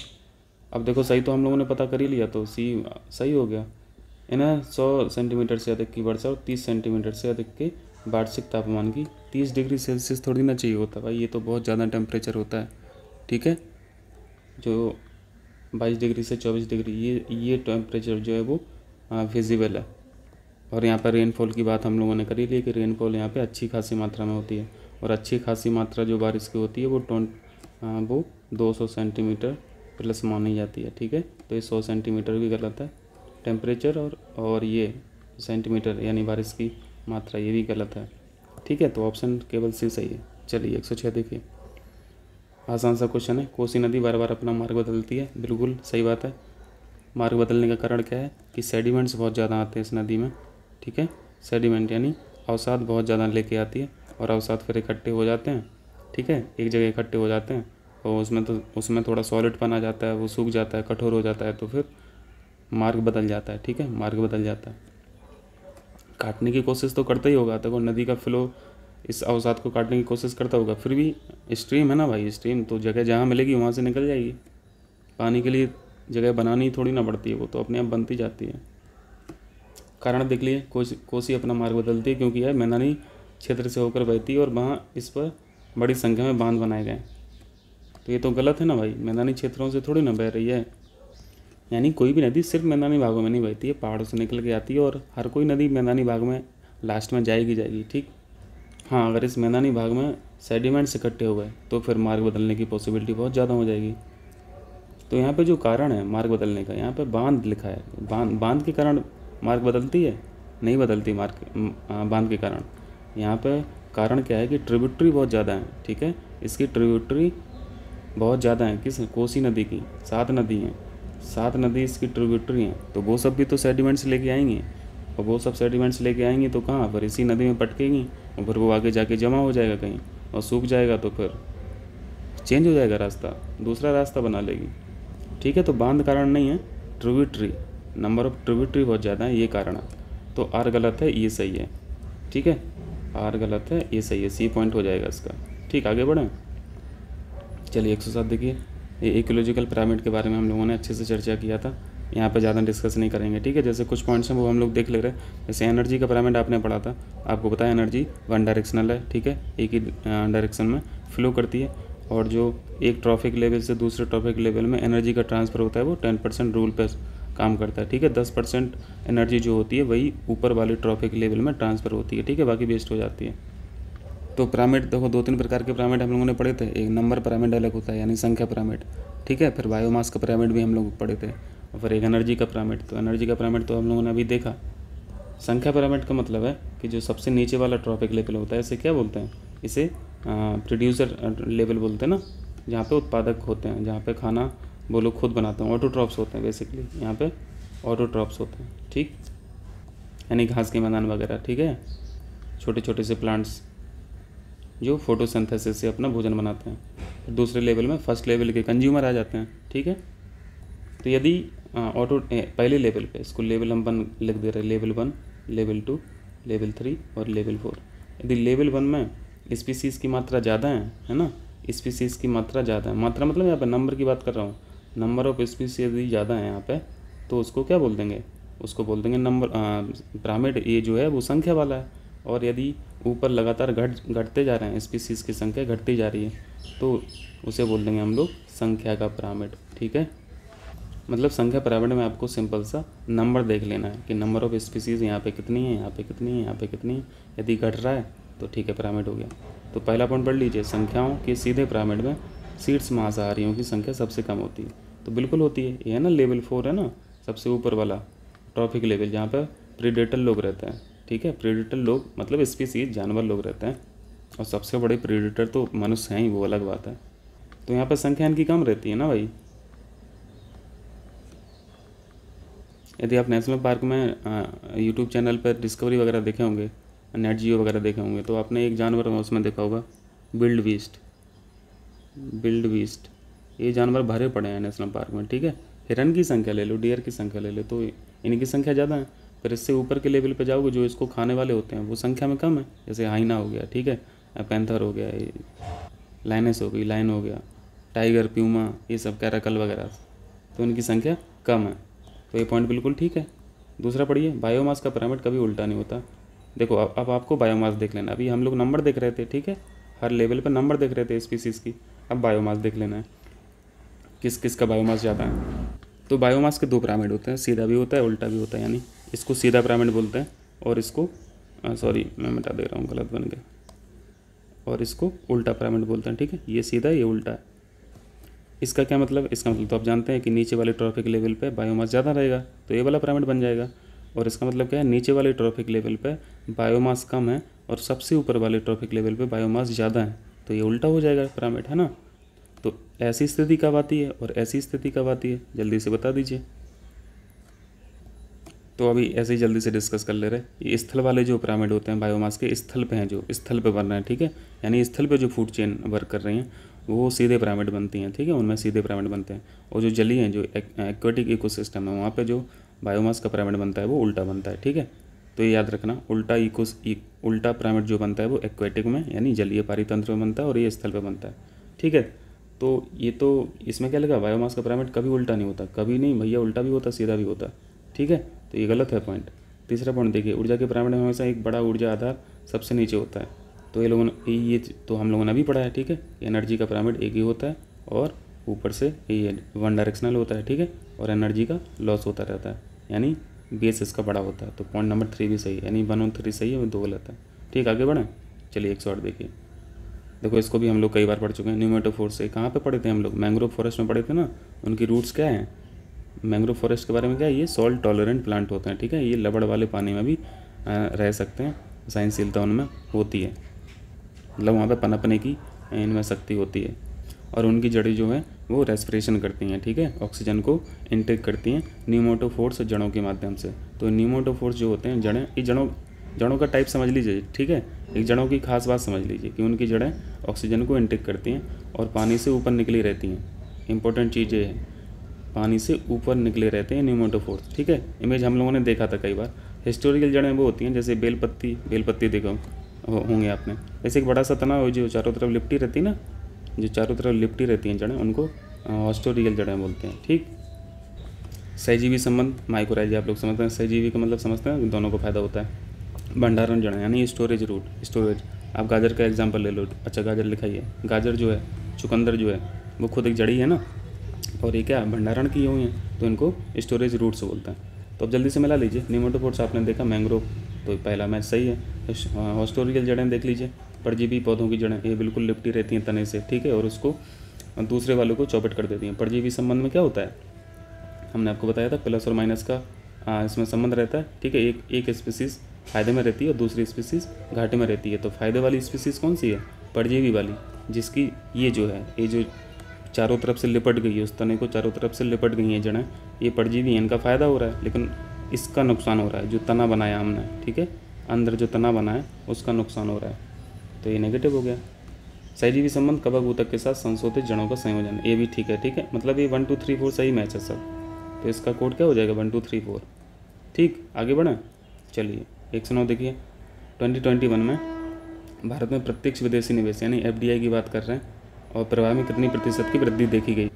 अब देखो सही तो हम लोगों ने पता कर ही लिया, तो सी सही हो गया। इन्हें 100 सेंटीमीटर से अधिक की वर्षा और 30 सेंटीमीटर से अधिक के वार्षिक तापमान की 30 डिग्री सेल्सियस थोड़ी ना चाहिए होता भाई, ये तो बहुत ज़्यादा टेम्परेचर होता है, ठीक है। जो 22 डिग्री से 24 डिग्री ये टेम्परेचर जो है वो विजिबल है। और यहाँ पर रेनफॉल की बात हम लोगों ने करी ली कि रेनफॉल यहाँ पे अच्छी खासी मात्रा में होती है, और अच्छी खासी मात्रा जो बारिश की होती है वो 200 सेंटीमीटर प्लस मानी जाती है, ठीक है। तो ये 100 सेंटीमीटर भी गलत है टेम्परेचर, और ये सेंटीमीटर यानी बारिश की मात्रा ये भी गलत है, ठीक है। तो ऑप्शन केवल सी सही है। चलिए 106 देखिए, आसान सा क्वेश्चन है। कोसी नदी बार बार अपना मार्ग बदलती है, बिल्कुल सही बात है। मार्ग बदलने का कारण क्या है कि सेडिमेंट्स बहुत ज़्यादा आते हैं इस नदी में, ठीक है। सेडिमेंट यानी अवसाद बहुत ज़्यादा लेके आती है, और अवसाद फिर इकट्ठे हो जाते हैं, ठीक है, एक जगह इकट्ठे हो जाते हैं, और उसमें थोड़ा सॉलिडपन आ जाता है, वो सूख जाता है, कठोर हो जाता है, तो फिर मार्ग बदल जाता है, ठीक है, मार्ग बदल जाता है। काटने की कोशिश तो करता ही होगा, तो नदी का फ्लो इस अवसाद को काटने की कोशिश करता होगा, फिर भी स्ट्रीम है ना भाई, स्ट्रीम तो जगह जहाँ मिलेगी वहाँ से निकल जाएगी। पानी के लिए जगह बनानी थोड़ी ना पड़ती है, वो तो अपने आप बनती जाती है। कारण देख लिए, कोसी अपना मार्ग बदलती है क्योंकि यह मैदानी क्षेत्र से होकर बहती है और वहाँ इस पर बड़ी संख्या में बांध बनाए गए। तो ये तो गलत है ना भाई, मैदानी क्षेत्रों से थोड़ी ना बह रही है। यानी कोई भी नदी सिर्फ मैदानी भागों में नहीं बहती है, पहाड़ों से निकल के आती है, और हर कोई नदी मैदानी भाग में लास्ट में जाएगी, ठीक। हाँ, अगर इस मैदानी भाग में सेडिमेंट्स इकट्ठे हो गए तो फिर मार्ग बदलने की पॉसिबिलिटी बहुत ज़्यादा हो जाएगी। तो यहाँ पे जो कारण है मार्ग बदलने का, यहाँ पे बांध लिखा है, बांध के कारण मार्ग बदलती है, नहीं बदलती बांध के कारण। यहाँ पे कारण क्या है कि ट्रिब्यूटरी बहुत ज़्यादा है, ठीक है। इसकी ट्रिब्यूटरी बहुत ज़्यादा है, किस कोसी नदी की 7 नदी हैं, 7 नदी इसकी ट्रिब्यूटरी हैं, तो वो सब भी तो सेडिमेंट्स लेके आएंगी, और वो सब सेडिमेंट्स लेके आएंगी तो कहाँ पर, इसी नदी में पटकेंगी, और फिर वो आगे जाके जमा हो जाएगा कहीं, और सूख जाएगा तो फिर चेंज हो जाएगा रास्ता, दूसरा रास्ता बना लेगी, ठीक है। तो बांध कारण नहीं है, ट्रिब्यूटरी, नंबर ऑफ ट्रिब्यूटरी बहुत ज़्यादा है, ये कारण है। तो आर गलत है, ये सही है, ठीक है। आर गलत है, ये सही है, सी पॉइंट हो जाएगा इसका, ठीक। आगे बढ़ें, चलिए 107 देखिए, ये इकोलॉजिकल पिरामिड के बारे में हम लोगों ने अच्छे से चर्चा किया था, यहाँ पे ज़्यादा डिस्कस नहीं करेंगे, ठीक है। जैसे कुछ पॉइंट्स हैं वो हम लोग देख ले रहे हैं। जैसे एनर्जी का पिरामिड आपने पढ़ा था, आपको पता है एनर्जी वन डायरेक्शनल है, ठीक है, एक ही डायरेक्शन में फ्लो करती है, और जो एक ट्रॉफिक लेवल से दूसरे ट्रॉफिक लेवल में एनर्जी का ट्रांसफ़र होता है वो 10% रूल पर काम करता है, ठीक है। 10% एनर्जी जो होती है वही ऊपर वाले ट्रॉफिक लेवल में ट्रांसफ़र होती है, ठीक है, बाकी वेस्ट हो जाती है। तो पिरामिड देखो 2-3 प्रकार के पिरामिड हम लोगों ने पढ़े थे। एक नंबर पिरामिड अलग होता है यानी संख्या पिरामिड, ठीक है। फिर बायोमास का पिरामिड भी हम लोग पढ़े थे, और फिर एक एनर्जी का पिरामिड। तो एनर्जी का पिरामिड तो हम लोगों ने अभी देखा। संख्या पिरामिड का मतलब है कि जो सबसे नीचे वाला ट्रॉफिक लेवल होता है, इसे क्या बोलते हैं, इसे प्रोड्यूसर लेवल बोलते हैं ना, जहाँ पे उत्पादक होते हैं, जहाँ पे खाना वो लोग खुद बनाते हैं, ऑटोट्रॉप्स होते हैं बेसिकली, यहाँ पे ऑटोट्रॉप्स होते हैं, ठीक, यानी घास के मैदान वगैरह, ठीक है, छोटे छोटे से प्लांट्स जो फोटोसिंथेसिस से अपना भोजन बनाते हैं। फिर दूसरे लेवल में फर्स्ट लेवल के कंज्यूमर आ जाते हैं, ठीक है। तो यदि पहले लेवल पे, इसको लेवल हम 1 लिख दे रहे हैं, लेवल 1, लेवल 2, लेवल 3 और लेवल 4। यदि लेवल 1 में स्पीसीज़ की मात्रा ज़्यादा है ना, स्पीसीज़ की मात्रा ज़्यादा है, मात्रा मतलब यहाँ पे नंबर की बात कर रहा हूँ, नंबर ऑफ स्पीसीज यदि ज़्यादा है यहाँ पे, तो उसको क्या बोल देंगे, उसको बोल देंगे नंबर पिरामिड, ये जो है वो संख्या वाला है। और यदि ऊपर लगातार घटते जा रहे हैं, स्पीसीज़ की संख्या घटती जा रही है, तो उसे बोल देंगे हम लोग संख्या का पिरामिड, ठीक है। मतलब संख्या पिरामिड में आपको सिंपल सा नंबर देख लेना है कि नंबर ऑफ स्पीसीज़ यहाँ पे कितनी है, यहाँ पे कितनी है, यहाँ पे कितनी है। यदि घट रहा है तो ठीक है, पिरामिड हो गया। तो पहला पॉइंट पढ़ लीजिए, संख्याओं के सीधे पिरामिड में शीर्ष मांसाहारियों की संख्या सबसे कम होती है। तो बिल्कुल होती है, ये है ना लेवल 4 है ना, सबसे ऊपर वाला ट्रॉफिक लेवल, जहाँ पर प्रीडेटर लोग रहते हैं, ठीक है। प्रीडेटर लोग मतलब स्पीसीज जानवर लोग रहते हैं, और सबसे बड़े प्रीडेटर तो मनुष्य हैं ही, वो अलग बात है। तो यहाँ पर संख्या इनकी कम रहती है ना भाई। यदि आप नेशनल पार्क में यूट्यूब चैनल पर डिस्कवरी वगैरह देखे होंगे, नेट जियो वगैरह देखे होंगे, तो आपने एक जानवर में उसमें देखा होगा विल्ड बीस्ट, बिल्ड बीस्ट, ये जानवर भरे पड़े हैं नेशनल पार्क में, ठीक है। हिरन की संख्या ले लो, डियर की संख्या ले लो, तो इनकी संख्या ज़्यादा है। फिर इससे ऊपर के लेवल पे जाओगे, जो इसको खाने वाले होते हैं वो संख्या में कम है, जैसे हाइना हो गया, ठीक है, पैंथर हो गया, लाइनस हो गई, लाइन हो गया, टाइगर, प्यूमा, ये सब कैराकल वगैरह, तो इनकी संख्या कम है। तो ये पॉइंट बिल्कुल ठीक है। दूसरा पढ़िए, बायोमास का पिरामिड कभी उल्टा नहीं होता। देखो अब आपको बायोमास देख लेना, अभी हम लोग नंबर देख रहे थे, ठीक है, हर लेवल पर नंबर देख रहे थे स्पीसीज़ की, अब बायोमास देख लेना है किस किस का बायोमास ज़्यादा है। तो बायोमास के दो पिरामिड होते हैं, सीधा भी होता है उल्टा भी होता है, यानी इसको सीधा पिरामिड बोलते हैं और इसको सॉरी मैं मिटा दे रहा हूँ, गलत बन गया, और इसको उल्टा पिरामिड बोलते हैं, ठीक है। ये सीधा, ये उल्टा है। इसका क्या मतलब, इसका मतलब तो आप जानते हैं कि नीचे वाले ट्रॉफिक लेवल पे बायोमास ज़्यादा रहेगा, तो ये वाला पिरामिड बन जाएगा। और इसका मतलब क्या है, नीचे वाले ट्रॉफिक लेवल पे बायोमास कम है और सबसे ऊपर वाले ट्रॉफिक लेवल पे बायोमास ज़्यादा है, तो ये उल्टा हो जाएगा पिरामिड, है ना। तो ऐसी स्थिति कब आती है और ऐसी स्थिति कब आती है, जल्दी से बता दीजिए। तो अभी ऐसे ही जल्दी से डिस्कस कर ले रहे, ये स्थल वाले जो पिरामिड होते हैं बायोमास के, स्थल पे हैं, जो स्थल पे बन रहे हैं, ठीक है, यानी स्थल पे जो फूड चेन वर्क कर रही हैं वो सीधे पिरामिड बनती हैं, ठीक है, उनमें सीधे पिरामिड बनते हैं। और जो जलीय हैं, जो एक्वेटिक इकोसिस्टम है, वहाँ पे जो बायोमास का पिरामिड बनता है वो उल्टा बनता है, ठीक है। तो ये याद रखना, उल्टा पिरामिड जो बनता है वो एक्वेटिक में यानी जलीय पारितंत्र में बनता है और ये स्थल पे बनता है, ठीक है। तो ये तो इसमें क्या लगा, बायोमास का पिरामिड कभी उल्टा नहीं होता, कभी नहीं भैया, उल्टा भी होता सीधा भी होता, ठीक है। तो ये गलत है पॉइंट। तीसरा पॉइंट देखिए, ऊर्जा के पिरामिड में हमेशा एक बड़ा ऊर्जा आधार सबसे नीचे होता है, तो ये लोगों ने ये तो हम लोगों ने अभी पढ़ा है, ठीक है। एनर्जी का पिरामिड एक ही होता है और ऊपर से ये वन डायरेक्शनल होता है, ठीक है, और एनर्जी का लॉस होता रहता है, यानी बेस इसका बड़ा होता है। तो पॉइंट नंबर 3 भी सही है, यानी 1 और 3 सही है और 2 गलत है, ठीक। आगे बढ़ें, चलिए 108 देखिए। देखो इसको भी हम लोग कई बार पढ़ चुके हैं, न्यूमेटोफोर्स से कहाँ पे पढ़े थे हम लोग, मैंग्रोव फॉरेस्ट में पढ़े थे ना। उनकी रूट्स क्या हैं, मैंग्रोव फॉरेस्ट के बारे में क्या है, ये सॉल्ट टॉलरेंट प्लांट होते हैं, ठीक है, ये लवण वाले पानी में भी रह सकते हैं, सहनशीलता उनमें होती है, मतलब वहाँ पे पनपने की इनमें शक्ति होती है। और उनकी जड़ें जो है वो रेस्पिरेशन करती हैं, ठीक है, ऑक्सीजन को इनटेक करती हैं न्यूमेटोफोर्स जड़ों के माध्यम से। तो न्यूमेटोफोर्स जो होते हैं जड़ें, ये जड़ों का टाइप समझ लीजिए, ठीक है। एक जड़ों की खास बात समझ लीजिए कि उनकी जड़ें ऑक्सीजन को इनटेक करती हैं और पानी से ऊपर निकली रहती हैं। इंपॉर्टेंट चीज़ ये है, पानी से ऊपर निकले रहते हैं न्यूमेटोफोर्स, ठीक है। इमेज हम लोगों ने देखा था कई बार। हिस्टोरिकल जड़ें वो होती हैं जैसे बेलपत्ती देखो होंगे आपने, जैसे एक बड़ा सा तना हो जो चारों तरफ लिपटी रहती है ना, जो चारों तरफ लिपटी रहती हैं जड़ें, उनको हिस्टोरिकल जड़ें बोलते हैं, ठीक। सहजीवी संबंध, माइक्रोराइज आप लोग समझते हैं, सहजीवी का मतलब समझते हैं, दोनों को फायदा होता है। भंडारण जड़ें यानी स्टोरेज रूट, स्टोरेज। आप गाजर का एग्जांपल ले लो, अच्छा गाजर लिखाइए, गाजर जो है, चुकंदर जो है वो खुद एक जड़ी है ना, और ये क्या भंडारण की हुई है, तो इनको स्टोरेज रूट्स बोलते हैं। तो अब जल्दी से मिला लीजिए, न्यूमेटोफोर्स आपने देखा, मैंग्रोव, तो पहला मैच सही है। हिस्टोरिकल जड़ें देख लीजिए, परजीवी पौधों की जड़ें, ये बिल्कुल लिपटी रहती हैं तने से, ठीक है, और उसको दूसरे वालों को चौपट कर देती हैं। परजीवी संबंध में क्या होता है, हमने आपको बताया था, प्लस और माइनस का इसमें संबंध रहता है, ठीक है। एक स्पीसीज़ फ़ायदे में रहती है और दूसरी स्पीसीज़ घाटे में रहती है। तो फ़ायदे वाली स्पीसीज़ कौन सी है, परजीवी वाली, जिसकी ये जो है, ये जो चारों तरफ से लिपट गई है, उस तने को चारों तरफ से लिपट गई हैं जड़ें, ये परजीवी हैं, इनका फ़ायदा हो रहा है, लेकिन इसका नुकसान हो रहा है, जो तना बनाया हमने, ठीक है, अंदर जो तना बना है उसका नुकसान हो रहा है, तो ये नेगेटिव हो गया। सहजीवी संबंध कवक ऊतक के साथ संशोधित जड़ों का संयोजन, ये भी ठीक है, ठीक है, मतलब ये 1 2 3 4 सही मैच है सब। तो इसका कोड क्या हो जाएगा, 1 2 3 4, ठीक। आगे बढ़ें, चलिए 109 देखिए। 2021 में भारत में प्रत्यक्ष विदेशी निवेश यानी FDI की बात कर रहे हैं, और प्रवाह में कितनी प्रतिशत की वृद्धि देखी गई,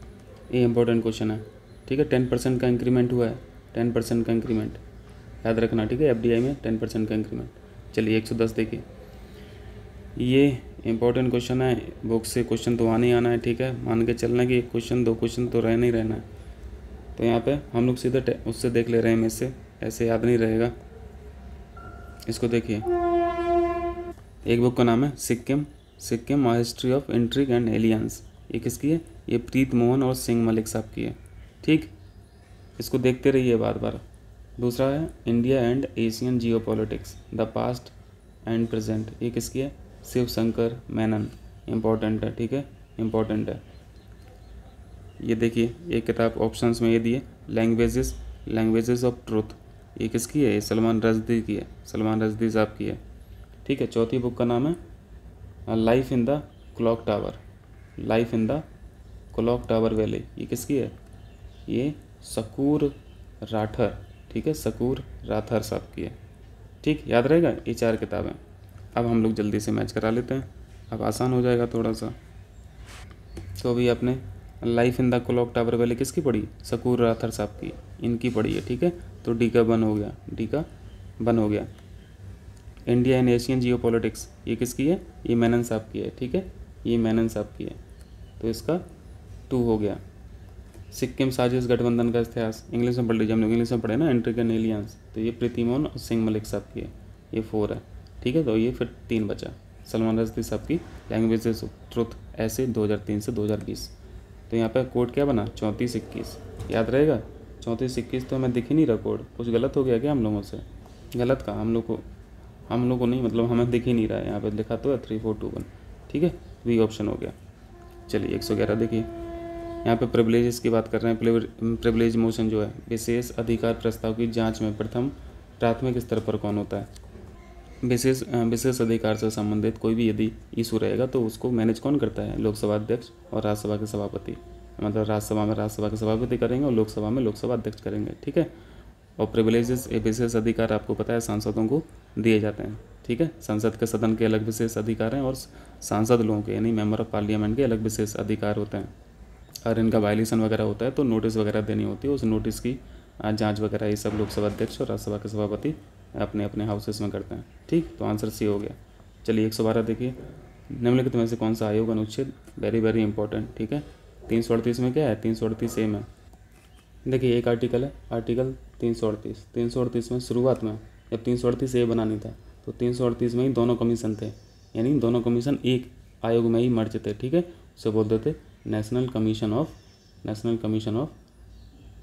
ये इंपॉर्टेंट क्वेश्चन है, ठीक है। 10% का इंक्रीमेंट हुआ है, 10% का इंक्रीमेंट याद रखना, ठीक है, FDI में 10% का इंक्रीमेंट। चलिए 110 देखिए, ये इंपॉर्टेंट क्वेश्चन है, बुक से क्वेश्चन तो आने ही आना है, ठीक है, मान के चलना कि 1 क्वेश्चन 2 क्वेश्चन तो रहना ही रहना है। तो यहाँ पे हम लोग सीधे उससे देख ले रहे हैं, इससे ऐसे याद नहीं रहेगा। इसको देखिए, एक बुक का नाम है Sikkim history of intrigue and aliens, ये किसकी है, ये प्रीत मोहन और सिंह मलिक साहब की है, ठीक। इसको देखते रहिए बार बार। दूसरा है India and Asian geopolitics, the past and present, ये किसकी है, शिव शंकर मेनन, इम्पॉर्टेंट है, ठीक है, इम्पॉर्टेंट है। ये देखिए, एक किताब ऑप्शंस में ये दिए, लैंग्वेजेस ऑफ ट्रूथ, ये किसकी है, ये सलमान रश्दी की है, सलमान रश्दी साहब की है, ठीक है। चौथी बुक का नाम है life in the clock tower, life in the clock tower valley, ये किसकी है? ये शकूर राठर, ठीक है, शकूर राठर साहब की है। ठीक, याद रहेगा, ये 4 किताबें। अब हम लोग जल्दी से मैच करा लेते हैं, अब आसान हो जाएगा थोड़ा सा। तो अभी आपने life in the clock tower valley किसकी पढ़ी? शकूर राठर साहब की, इनकी पढ़ी है। ठीक है, तो डी का 1 हो गया, डी का 1 हो गया। India and Asian Jio politics, ये किसकी है? ये मेनन साहब की है। ठीक है, ये मेनन साहब की है, तो इसका 2 हो गया। सिक्किम साजिश गठबंधन का इतिहास, इंग्लिश में पढ़ लीजिए, हम लोग इंग्लिश में पढ़े ना, इंट्रिगन एलियंस, तो ये प्रीतिमोहन और सिंह मलिक साहब की है, ये 4 है। ठीक है, तो ये फिर 3 बचा। सलमान रश्दी साहब की लैंग्वेजेस ऑफ ट्रुथ, ऐसे 2003 से 2020। तो यहाँ पर कोड क्या बना? 3421, याद रहेगा। 3421 तो हमें दिख ही नहीं रहा कोड, कुछ गलत हो गया क्या हम लोगों से? गलत कहा, हम लोग को नहीं, मतलब हमें दिख ही नहीं रहा है। यहाँ पर लिखा तो है 3421। ठीक है, बी ऑप्शन हो गया। चलिए 111 देखिए, यहाँ पे प्रिविलेजेस की बात कर रहे हैं। प्रिविलेज मोशन जो है, विशेष अधिकार प्रस्ताव की जांच में प्रथम प्राथमिक स्तर पर कौन होता है? विशेष अधिकार से संबंधित कोई भी यदि इशू रहेगा तो उसको मैनेज कौन करता है? लोकसभा अध्यक्ष और राज्यसभा के सभापति। मतलब राज्यसभा में राज्यसभा के सभापति करेंगे और लोकसभा में लोकसभा अध्यक्ष करेंगे। ठीक है, और प्रिविलेजेस, विशेष अधिकार आपको पता है सांसदों को दिए जाते हैं। ठीक है, संसद के सदन के अलग विशेष अधिकार हैं और सांसद लोगों के यानी मेंबर ऑफ पार्लियामेंट के अलग विशेष अधिकार होते हैं। अगर इनका वायलेशन वगैरह होता है तो नोटिस वगैरह देनी होती है, उस नोटिस की जांच वगैरह ये सब लोकसभा अध्यक्ष और राज्यसभा के सभापति अपने अपने हाउसेस में करते हैं। ठीक, तो आंसर सी हो गया। चलिए 112 देखिए, निम्नलिखित में से कौन सा आयोग अनुच्छेद, वेरी वेरी इंपॉर्टेंट। ठीक है, 338 में क्या है? 338 ए में देखिए एक आर्टिकल है, आर्टिकल 338 में शुरुआत में जब 338 ए बनानी था तो 338 में ही दोनों कमीशन थे, यानी दोनों कमीशन एक आयोग में ही मर्ज थे। ठीक है, उसे बोलते थे national commission of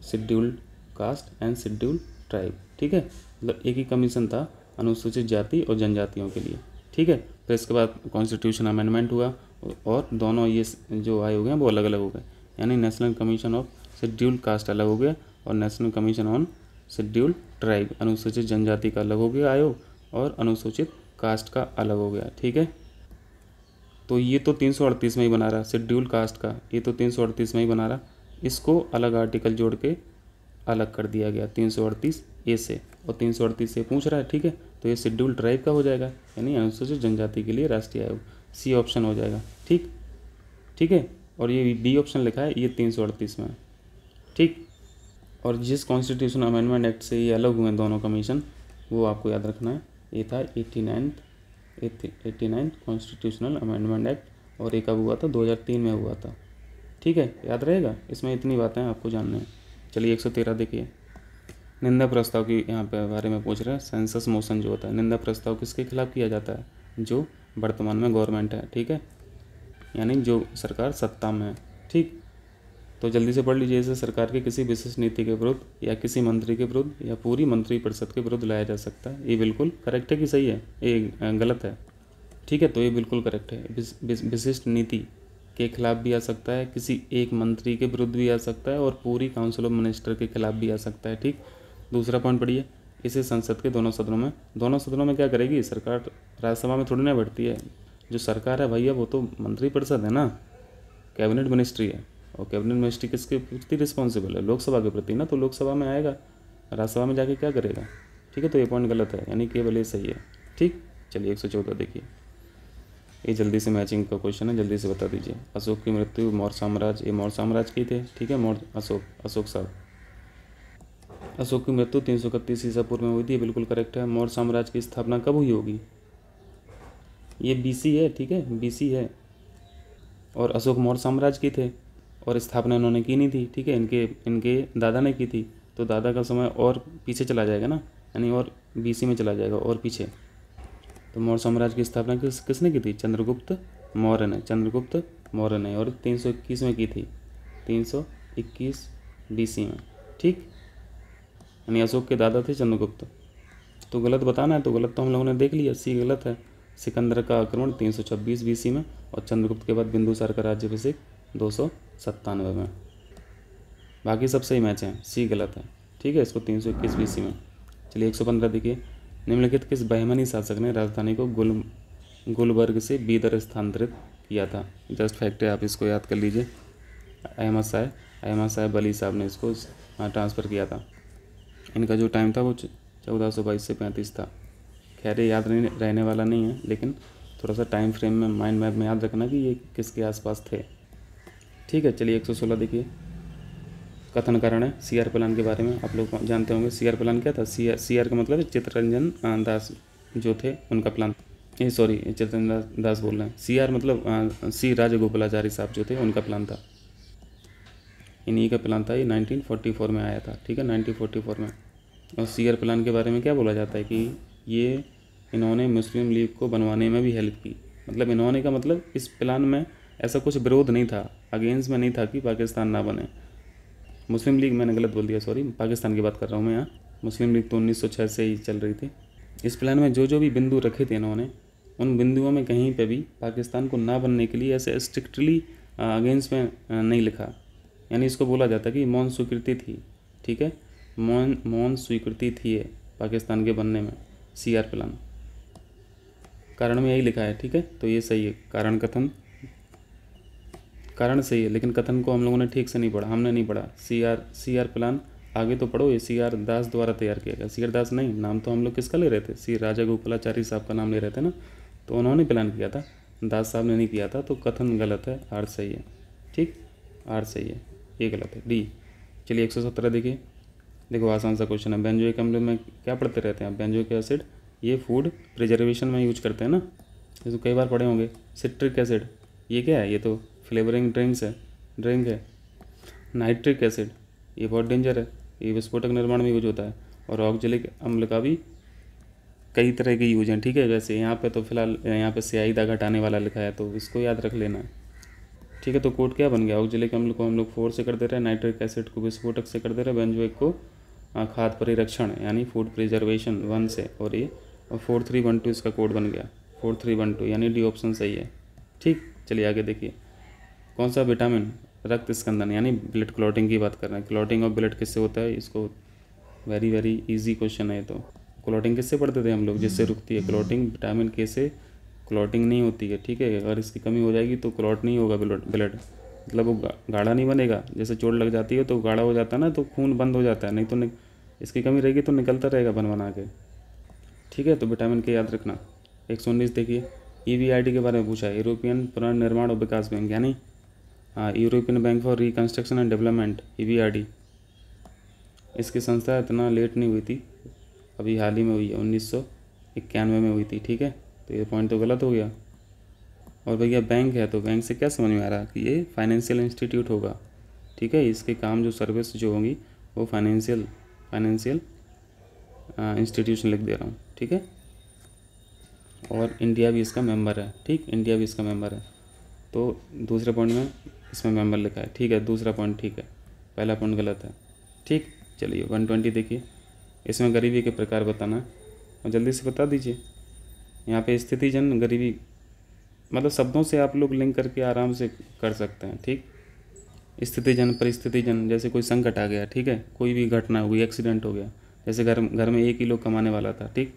scheduled caste and scheduled tribe. ठीक है, मतलब एक ही कमीशन था अनुसूचित जाति और जनजातियों के लिए। ठीक है, फिर इसके बाद कॉन्स्टिट्यूशन अमेंडमेंट हुआ और दोनों ये जो आयोग हैं वो अलग अलग हो गए, यानी national commission of scheduled caste अलग हो गया और national commission on scheduled tribe, अनुसूचित जनजाति का अलग हो गया आयोग और अनुसूचित कास्ट का अलग हो गया। ठीक है, तो ये तो 338 में ही बना रहा, शेड्यूल्ड कास्ट का ये तो 338 में ही बना रहा, इसको अलग आर्टिकल जोड़ के अलग कर दिया गया 338 ए से, और 338 से पूछ रहा है। ठीक है, तो ये शेड्यूल्ड ट्राइब का हो जाएगा, यानी अनुसूचित जनजाति के लिए राष्ट्रीय आयोग, सी ऑप्शन हो जाएगा। ठीक है, और ये बी ऑप्शन लिखा है, ये 338 में है। ठीक, और जिस कॉन्स्टिट्यूशन अमेंडमेंट एक्ट से ये अलग हुए दोनों कमीशन, वो आपको याद रखना है, ये था 89 कॉन्स्टिट्यूशनल अमेंडमेंट एक्ट, और एक कब हुआ था? 2003 में हुआ था। ठीक है, याद रहेगा, इसमें इतनी बातें आपको जानना है। चलिए 113 देखिए, निंदा प्रस्ताव की यहाँ पे बारे में पूछ रहे हैं। सेंसस मोशन जो होता है, निंदा प्रस्ताव किसके खिलाफ किया जाता है? जो वर्तमान में गवर्नमेंट है। ठीक है, यानी जो सरकार सत्ता में है। ठीक, तो जल्दी से पढ़ लीजिए, इसे सरकार के किसी विशिष्ट नीति के विरुद्ध या किसी मंत्री के विरुद्ध या पूरी मंत्रिपरिषद के विरुद्ध लाया जा सकता है। ये बिल्कुल करेक्ट है कि सही है? ये गलत है। ठीक है, तो ये बिल्कुल करेक्ट है। विशिष्ट नीति के खिलाफ भी आ सकता है, किसी एक मंत्री के विरुद्ध भी आ सकता है और पूरी काउंसिल ऑफ मिनिस्टर के खिलाफ भी आ सकता है। ठीक, दूसरा पॉइंट पढ़िए, इसे संसद के दोनों सदनों में क्या करेगी सरकार? राज्यसभा में थोड़ी ना बैठती है, जो सरकार है भैया वो तो मंत्रिपरिषद है ना, कैबिनेट मिनिस्ट्री है, और कैबिनेट मिनिस्ट्री किसके प्रति रिस्पॉन्सिबल है? लोकसभा के प्रति ना, तो लोकसभा में आएगा, राज्यसभा में जाके क्या करेगा? ठीक है, तो ये पॉइंट गलत है, यानी केवल ये सही है। ठीक, चलिए 114 देखिए, ये जल्दी से मैचिंग का क्वेश्चन है, जल्दी से बता दीजिए। अशोक की मृत्यु मौर्य साम्राज्य, ये मौर्य साम्राज्य की थे। ठीक है, अशोक साहब, अशोक की मृत्यु 331 ईसा पूर्व में हुई थी, बिल्कुल करेक्ट है। मौर्य साम्राज्य की स्थापना कब हुई होगी? ये बीसी है। ठीक है, बीसी है, और अशोक मौर्य साम्राज्य की थे और स्थापना इन्होंने की नहीं थी। ठीक है, इनके दादा ने की थी, तो दादा का समय और पीछे चला जाएगा ना, यानी और बीसी में चला जाएगा और पीछे। तो मौर्य साम्राज्य की स्थापना किसने की थी? चंद्रगुप्त मौर्य ने, और 321 में की थी, 321 बीसी में। ठीक, यानी अशोक के दादा थे चंद्रगुप्त। तो गलत बताना है, तो गलत तो हम लोगों ने देख लिया, सी गलत है। सिकंदर का आक्रमण 326 बीसी में, और चंद्रगुप्त के बाद बिंदुसार का राज्याभिषेक 297 में। बाकी सब सही मैच हैं, सी गलत है। ठीक है, इसको 321 बीसी में। चलिए 115 देखिए, निम्नलिखित किस बहमनी शासक ने राजधानी को गुलबर्ग से बीदर स्थानांतरित किया था। जस्ट फैक्ट है, आप इसको याद कर लीजिए। अहमद साहब अली साहब ने इसको ट्रांसफ़र किया था। इनका जो टाइम था वो 1422 से 35 था। खैर ये याद रहने वाला नहीं है, लेकिन थोड़ा सा टाइम फ्रेम में माइंड मैप में याद रखना कि ये किसके आसपास थे। ठीक है, चलिए 116 देखिए। कथन कारण है CR प्लान के बारे में आप लोग जानते होंगे। CR प्लान क्या था? CR का मतलब चित्तरंजन दास जो थे उनका प्लान। सॉरी, चित्तरंजन दास बोल रहे हैं। CR मतलब सी राजगोपालाचारी साहब जो थे उनका प्लान था। इन्हीं का प्लान था। ये 1944 में आया था। ठीक है, 1944 में। और CR प्लान के बारे में क्या बोला जाता है कि ये इन्होंने मुस्लिम लीग को बनवाने में भी हेल्प की। मतलब इन्होंने का मतलब इस प्लान में ऐसा कुछ विरोध नहीं था, अगेंस्ट में नहीं था कि पाकिस्तान ना बने। मुस्लिम लीग, मैंने गलत बोल दिया, सॉरी, पाकिस्तान की बात कर रहा हूँ मैं यहाँ। मुस्लिम लीग तो 1906 से ही चल रही थी। इस प्लान में जो जो भी बिंदु रखे थे इन्होंने, उन बिंदुओं में कहीं पे भी पाकिस्तान को ना बनने के लिए ऐसे स्ट्रिक्टली अगेंस्ट में नहीं लिखा। यानी इसको बोला जाता है कि मौन स्वीकृति थी। ठीक है, मौन स्वीकृति थी ये पाकिस्तान के बनने में। CR प्लान कारण में यही लिखा है। ठीक है, तो ये सही है। कारण सही है, लेकिन कथन को हम लोगों ने ठीक से नहीं पढ़ा, हमने नहीं पढ़ा। CR प्लान आगे तो पढ़ो। ये CR दास द्वारा तैयार किया गया। CR दास नहीं, नाम तो हम लोग किसका ले रहे थे? सी राजागोपालाचारी साहब का नाम ले रहे थे ना, तो उन्होंने प्लान किया था, दास साहब ने नहीं किया था। तो कथन गलत है, आर सही है। ठीक, आर सही है, ये गलत है, डी। चलिए 117 देखिए। देखो आसान सा क्वेश्चन है। बेंजोइक अम्ल में क्या पढ़ते रहते हैं? बेंजोइक एसिड ये फूड प्रिजर्वेशन में यूज करते हैं ना, जैसे कई बार पढ़े होंगे। सिट्रिक एसिड ये क्या है? ये तो फ्लेवरिंग ड्रिंक है। नाइट्रिक एसिड ये बहुत डेंजर है, ये विस्फोटक निर्माण में यूज होता है। और ऑक्जेलिक अम्ल का भी कई तरह के यूज हैं। ठीक है, वैसे यहाँ पे तो फिलहाल यहाँ पे स्याही दाग हटाने वाला लिखा है, तो इसको याद रख लेना है। ठीक है, तो कोड क्या बन गया? ऑक्जेलिक अम्ल को हम लोग 4 से कर दे रहे हैं, नाइट्रिक एसिड को विस्फोटक से कर दे रहे हैं, बेंजोइक को खाद्य परिरक्षण यानी फूड प्रिजर्वेशन 1 से, और ये 4312 इसका कोड बन गया। 4312 यानी डी ऑप्शन सही है। ठीक, चलिए आगे देखिए। कौन सा विटामिन रक्त स्कंदन यानी ब्लड क्लॉटिंग की बात कर रहे हैं? क्लॉटिंग ऑफ ब्लड किससे होता है? इसको वेरी इजी क्वेश्चन है। तो क्लॉटिंग किससे पढ़ते थे हम लोग? जिससे रुकती है क्लॉटिंग, विटामिन के से क्लॉटिंग नहीं होती है। ठीक है, अगर इसकी कमी हो जाएगी तो क्लॉट नहीं होगा ब्लड, मतलब वो गाढ़ा नहीं बनेगा। जैसे चोट लग जाती है तो गाढ़ा हो जाता है ना, तो खून बंद हो जाता है, नहीं तो इसकी कमी रहेगी तो निकलता रहेगा बना के। ठीक है, तो विटामिन के याद रखना। 119 देखिए। EBRD के बारे में पूछा है, यूरोपियन पुनर्निर्माण और विकास बैंक, यानी European bank for reconstruction and development, EBRD। इसकी संस्था इतना लेट नहीं हुई थी, अभी हाल ही में हुई है, 1991 में हुई थी। ठीक है, तो ये पॉइंट तो गलत हो गया। और भैया बैंक है, तो बैंक से क्या समझ में आ रहा कि ये फाइनेंशियल इंस्टीट्यूट होगा। ठीक है, इसके काम जो सर्विस जो होंगी वो फाइनेंशियल इंस्टीट्यूशन लिख दे रहा हूँ। ठीक है, और इंडिया भी इसका मेंबर है। ठीक, इंडिया भी इसका मेंबर है। तो दूसरे पॉइंट में इसमें मेंबर लिखा है। ठीक है, दूसरा पॉइंट ठीक है, पहला पॉइंट गलत है। ठीक, चलिए 120 देखिए। इसमें गरीबी के प्रकार बताना है और जल्दी से बता दीजिए। यहाँ पे स्थितिजन गरीबी, मतलब शब्दों से आप लोग लिंक करके आराम से कर सकते हैं। ठीक, स्थितिजन परिस्थितिजन, जैसे कोई संकट आ गया। ठीक है, कोई भी घटना हुई, एक्सीडेंट हो गया, जैसे घर में एक ही लोग कमाने वाला था। ठीक,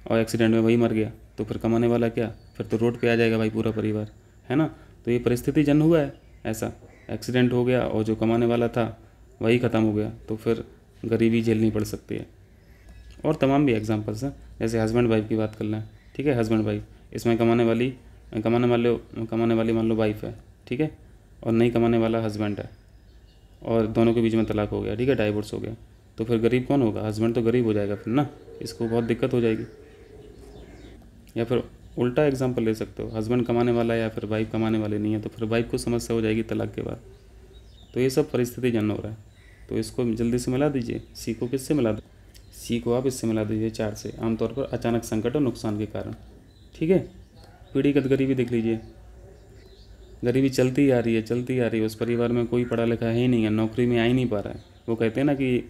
और एक्सीडेंट में वही मर गया, तो फिर कमाने वाला क्या? फिर तो रोड पे आ जाएगा भाई पूरा परिवार, है ना। तो ये परिस्थितिजन हुआ है, ऐसा एक्सीडेंट हो गया और जो कमाने वाला था वही ख़त्म हो गया, तो फिर गरीबी झेलनी पड़ सकती है। और तमाम भी एग्जांपल्स हैं, जैसे हस्बैंड वाइफ की बात कर लें। ठीक है, हस्बैंड वाइफ, इसमें कमाने वाली मान लो वाइफ है। ठीक है, और नहीं कमाने वाला हस्बैंड है, और दोनों के बीच में तलाक हो गया। ठीक है, डाइवोर्स हो गया, तो फिर गरीब कौन होगा? हस्बैंड तो गरीब हो जाएगा फिर ना, इसको बहुत दिक्कत हो जाएगी। या फिर उल्टा एग्जाम्पल ले सकते हो, हस्बैंड कमाने वाला है या फिर वाइफ कमाने वाली नहीं है, तो फिर वाइफ को समस्या हो जाएगी तलाक के बाद। तो ये सब परिस्थिति जन्य हो रहा है, तो इसको जल्दी से मिला दीजिए। सी को किससे मिला दो? सी को आप इससे मिला दीजिए 4 से, आमतौर पर अचानक संकट और नुकसान के कारण। ठीक है, पीढ़ीगत गरीबी देख लीजिए। गरीबी चलती आ रही है, उस परिवार में कोई पढ़ा लिखा है ही नहीं है, नौकरी में आ ही नहीं पा रहा है। वो कहते हैं ना कि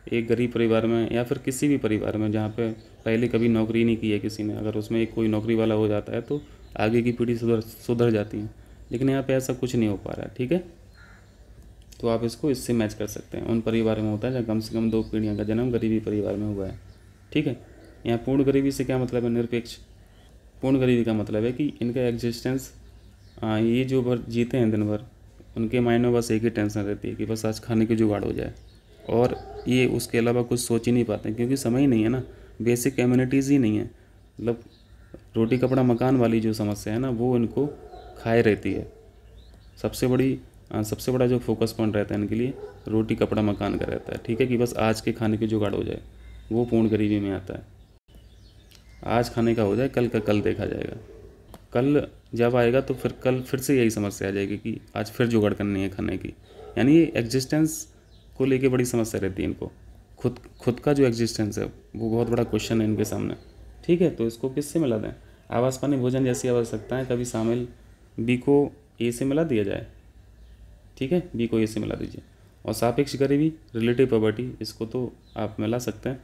एक गरीब परिवार में या फिर किसी भी परिवार में जहाँ पे पहले कभी नौकरी नहीं की है किसी ने, अगर उसमें एक कोई नौकरी वाला हो जाता है तो आगे की पीढ़ी सुधर जाती है। लेकिन यहाँ पे ऐसा कुछ नहीं हो पा रहा है। ठीक है, तो आप इसको इससे मैच कर सकते हैं। उन परिवार में होता है जहाँ कम से कम 2 पीढ़ियों का जन्म गरीबी परिवार में हुआ है। ठीक है, यहाँ पूर्ण गरीबी से क्या मतलब है? निरपेक्ष। पूर्ण गरीबी का मतलब है कि इनका एग्जिस्टेंस हाँ, ये जो भर जीते हैं दिन भर, उनके माइंड में बस एक ही टेंशन रहती है कि बस आज खाने की जुगाड़ हो जाए, और ये उसके अलावा कुछ सोच ही नहीं पाते क्योंकि समय ही नहीं है ना, बेसिक कम्युनिटीज़ ही नहीं है। मतलब रोटी कपड़ा मकान वाली जो समस्या है ना, वो इनको खाए रहती है। सबसे बड़ा जो फोकस पॉइंट रहता है इनके लिए रोटी कपड़ा मकान का रहता है, ठीक है, कि बस आज के खाने की जुगाड़ हो जाए, वो पूर्ण गरीबी में आता है। आज खाने का हो जाए, कल का कल देखा जाएगा। कल जब आएगा तो फिर कल फिर से यही समस्या आ जाएगी कि आज फिर जुगाड़ करनी है खाने की। यानी ये एग्जिस्टेंस को लेके बड़ी समस्या रहती है इनको। खुद का जो एग्जिस्टेंस है वो बहुत बड़ा क्वेश्चन है इनके सामने, ठीक है। तो इसको किससे मिला दें? आवास पानी भोजन जैसी आवश्यकताएं कभी शामिल बी को ए से मिला दिया जाए, ठीक है, बी को ए से मिला दीजिए। और सापेक्ष गरीबी, रिलेटिव पॉवर्टी, इसको तो आप मिला सकते हैं।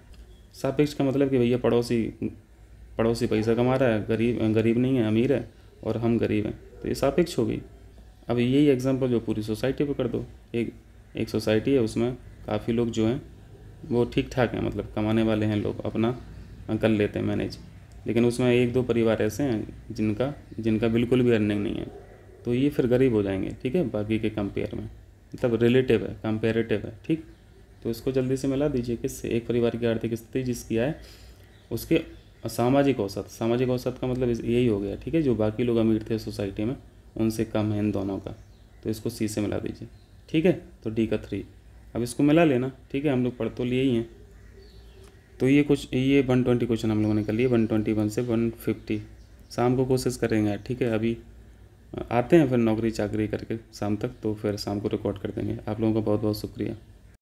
सापेक्ष का मतलब कि भैया पड़ोसी पैसा कमा रहा है, गरीब नहीं है, अमीर है, और हम गरीब हैं, तो ये सापेक्ष हो गई। अब यही एग्जांपल जो पूरी सोसाइटी पे कर दो। एक सोसाइटी है, उसमें काफ़ी लोग जो हैं वो ठीक ठाक हैं, मतलब कमाने वाले हैं लोग, अपना कर लेते हैं मैनेज, लेकिन उसमें एक दो परिवार ऐसे हैं जिनका बिल्कुल भी अर्निंग नहीं है, तो ये फिर गरीब हो जाएंगे, ठीक है, बाकी के कंपेयर में। मतलब रिलेटिव है, कंपेरेटिव है, ठीक। तो इसको जल्दी से मिला दीजिए किससे? एक परिवार की आर्थिक स्थिति जिसकी आय उसके सामाजिक औसत का मतलब यही हो गया, ठीक है, जो बाकी लोग अमीर थे सोसाइटी में उनसे कम है इन दोनों का, तो इसको सी से मिला दीजिए, ठीक है। तो डी का 3, अब इसको मिला लेना, ठीक है, हम लोग पढ़ तो लिए ही हैं। तो ये 120 क्वेश्चन हम लोगों ने कर लिए, 121 से 150। शाम को कोशिश करेंगे, ठीक है। अभी आते हैं फिर नौकरी चाकरी करके शाम तक, तो फिर शाम को रिकॉर्ड कर देंगे। आप लोगों का बहुत बहुत शुक्रिया।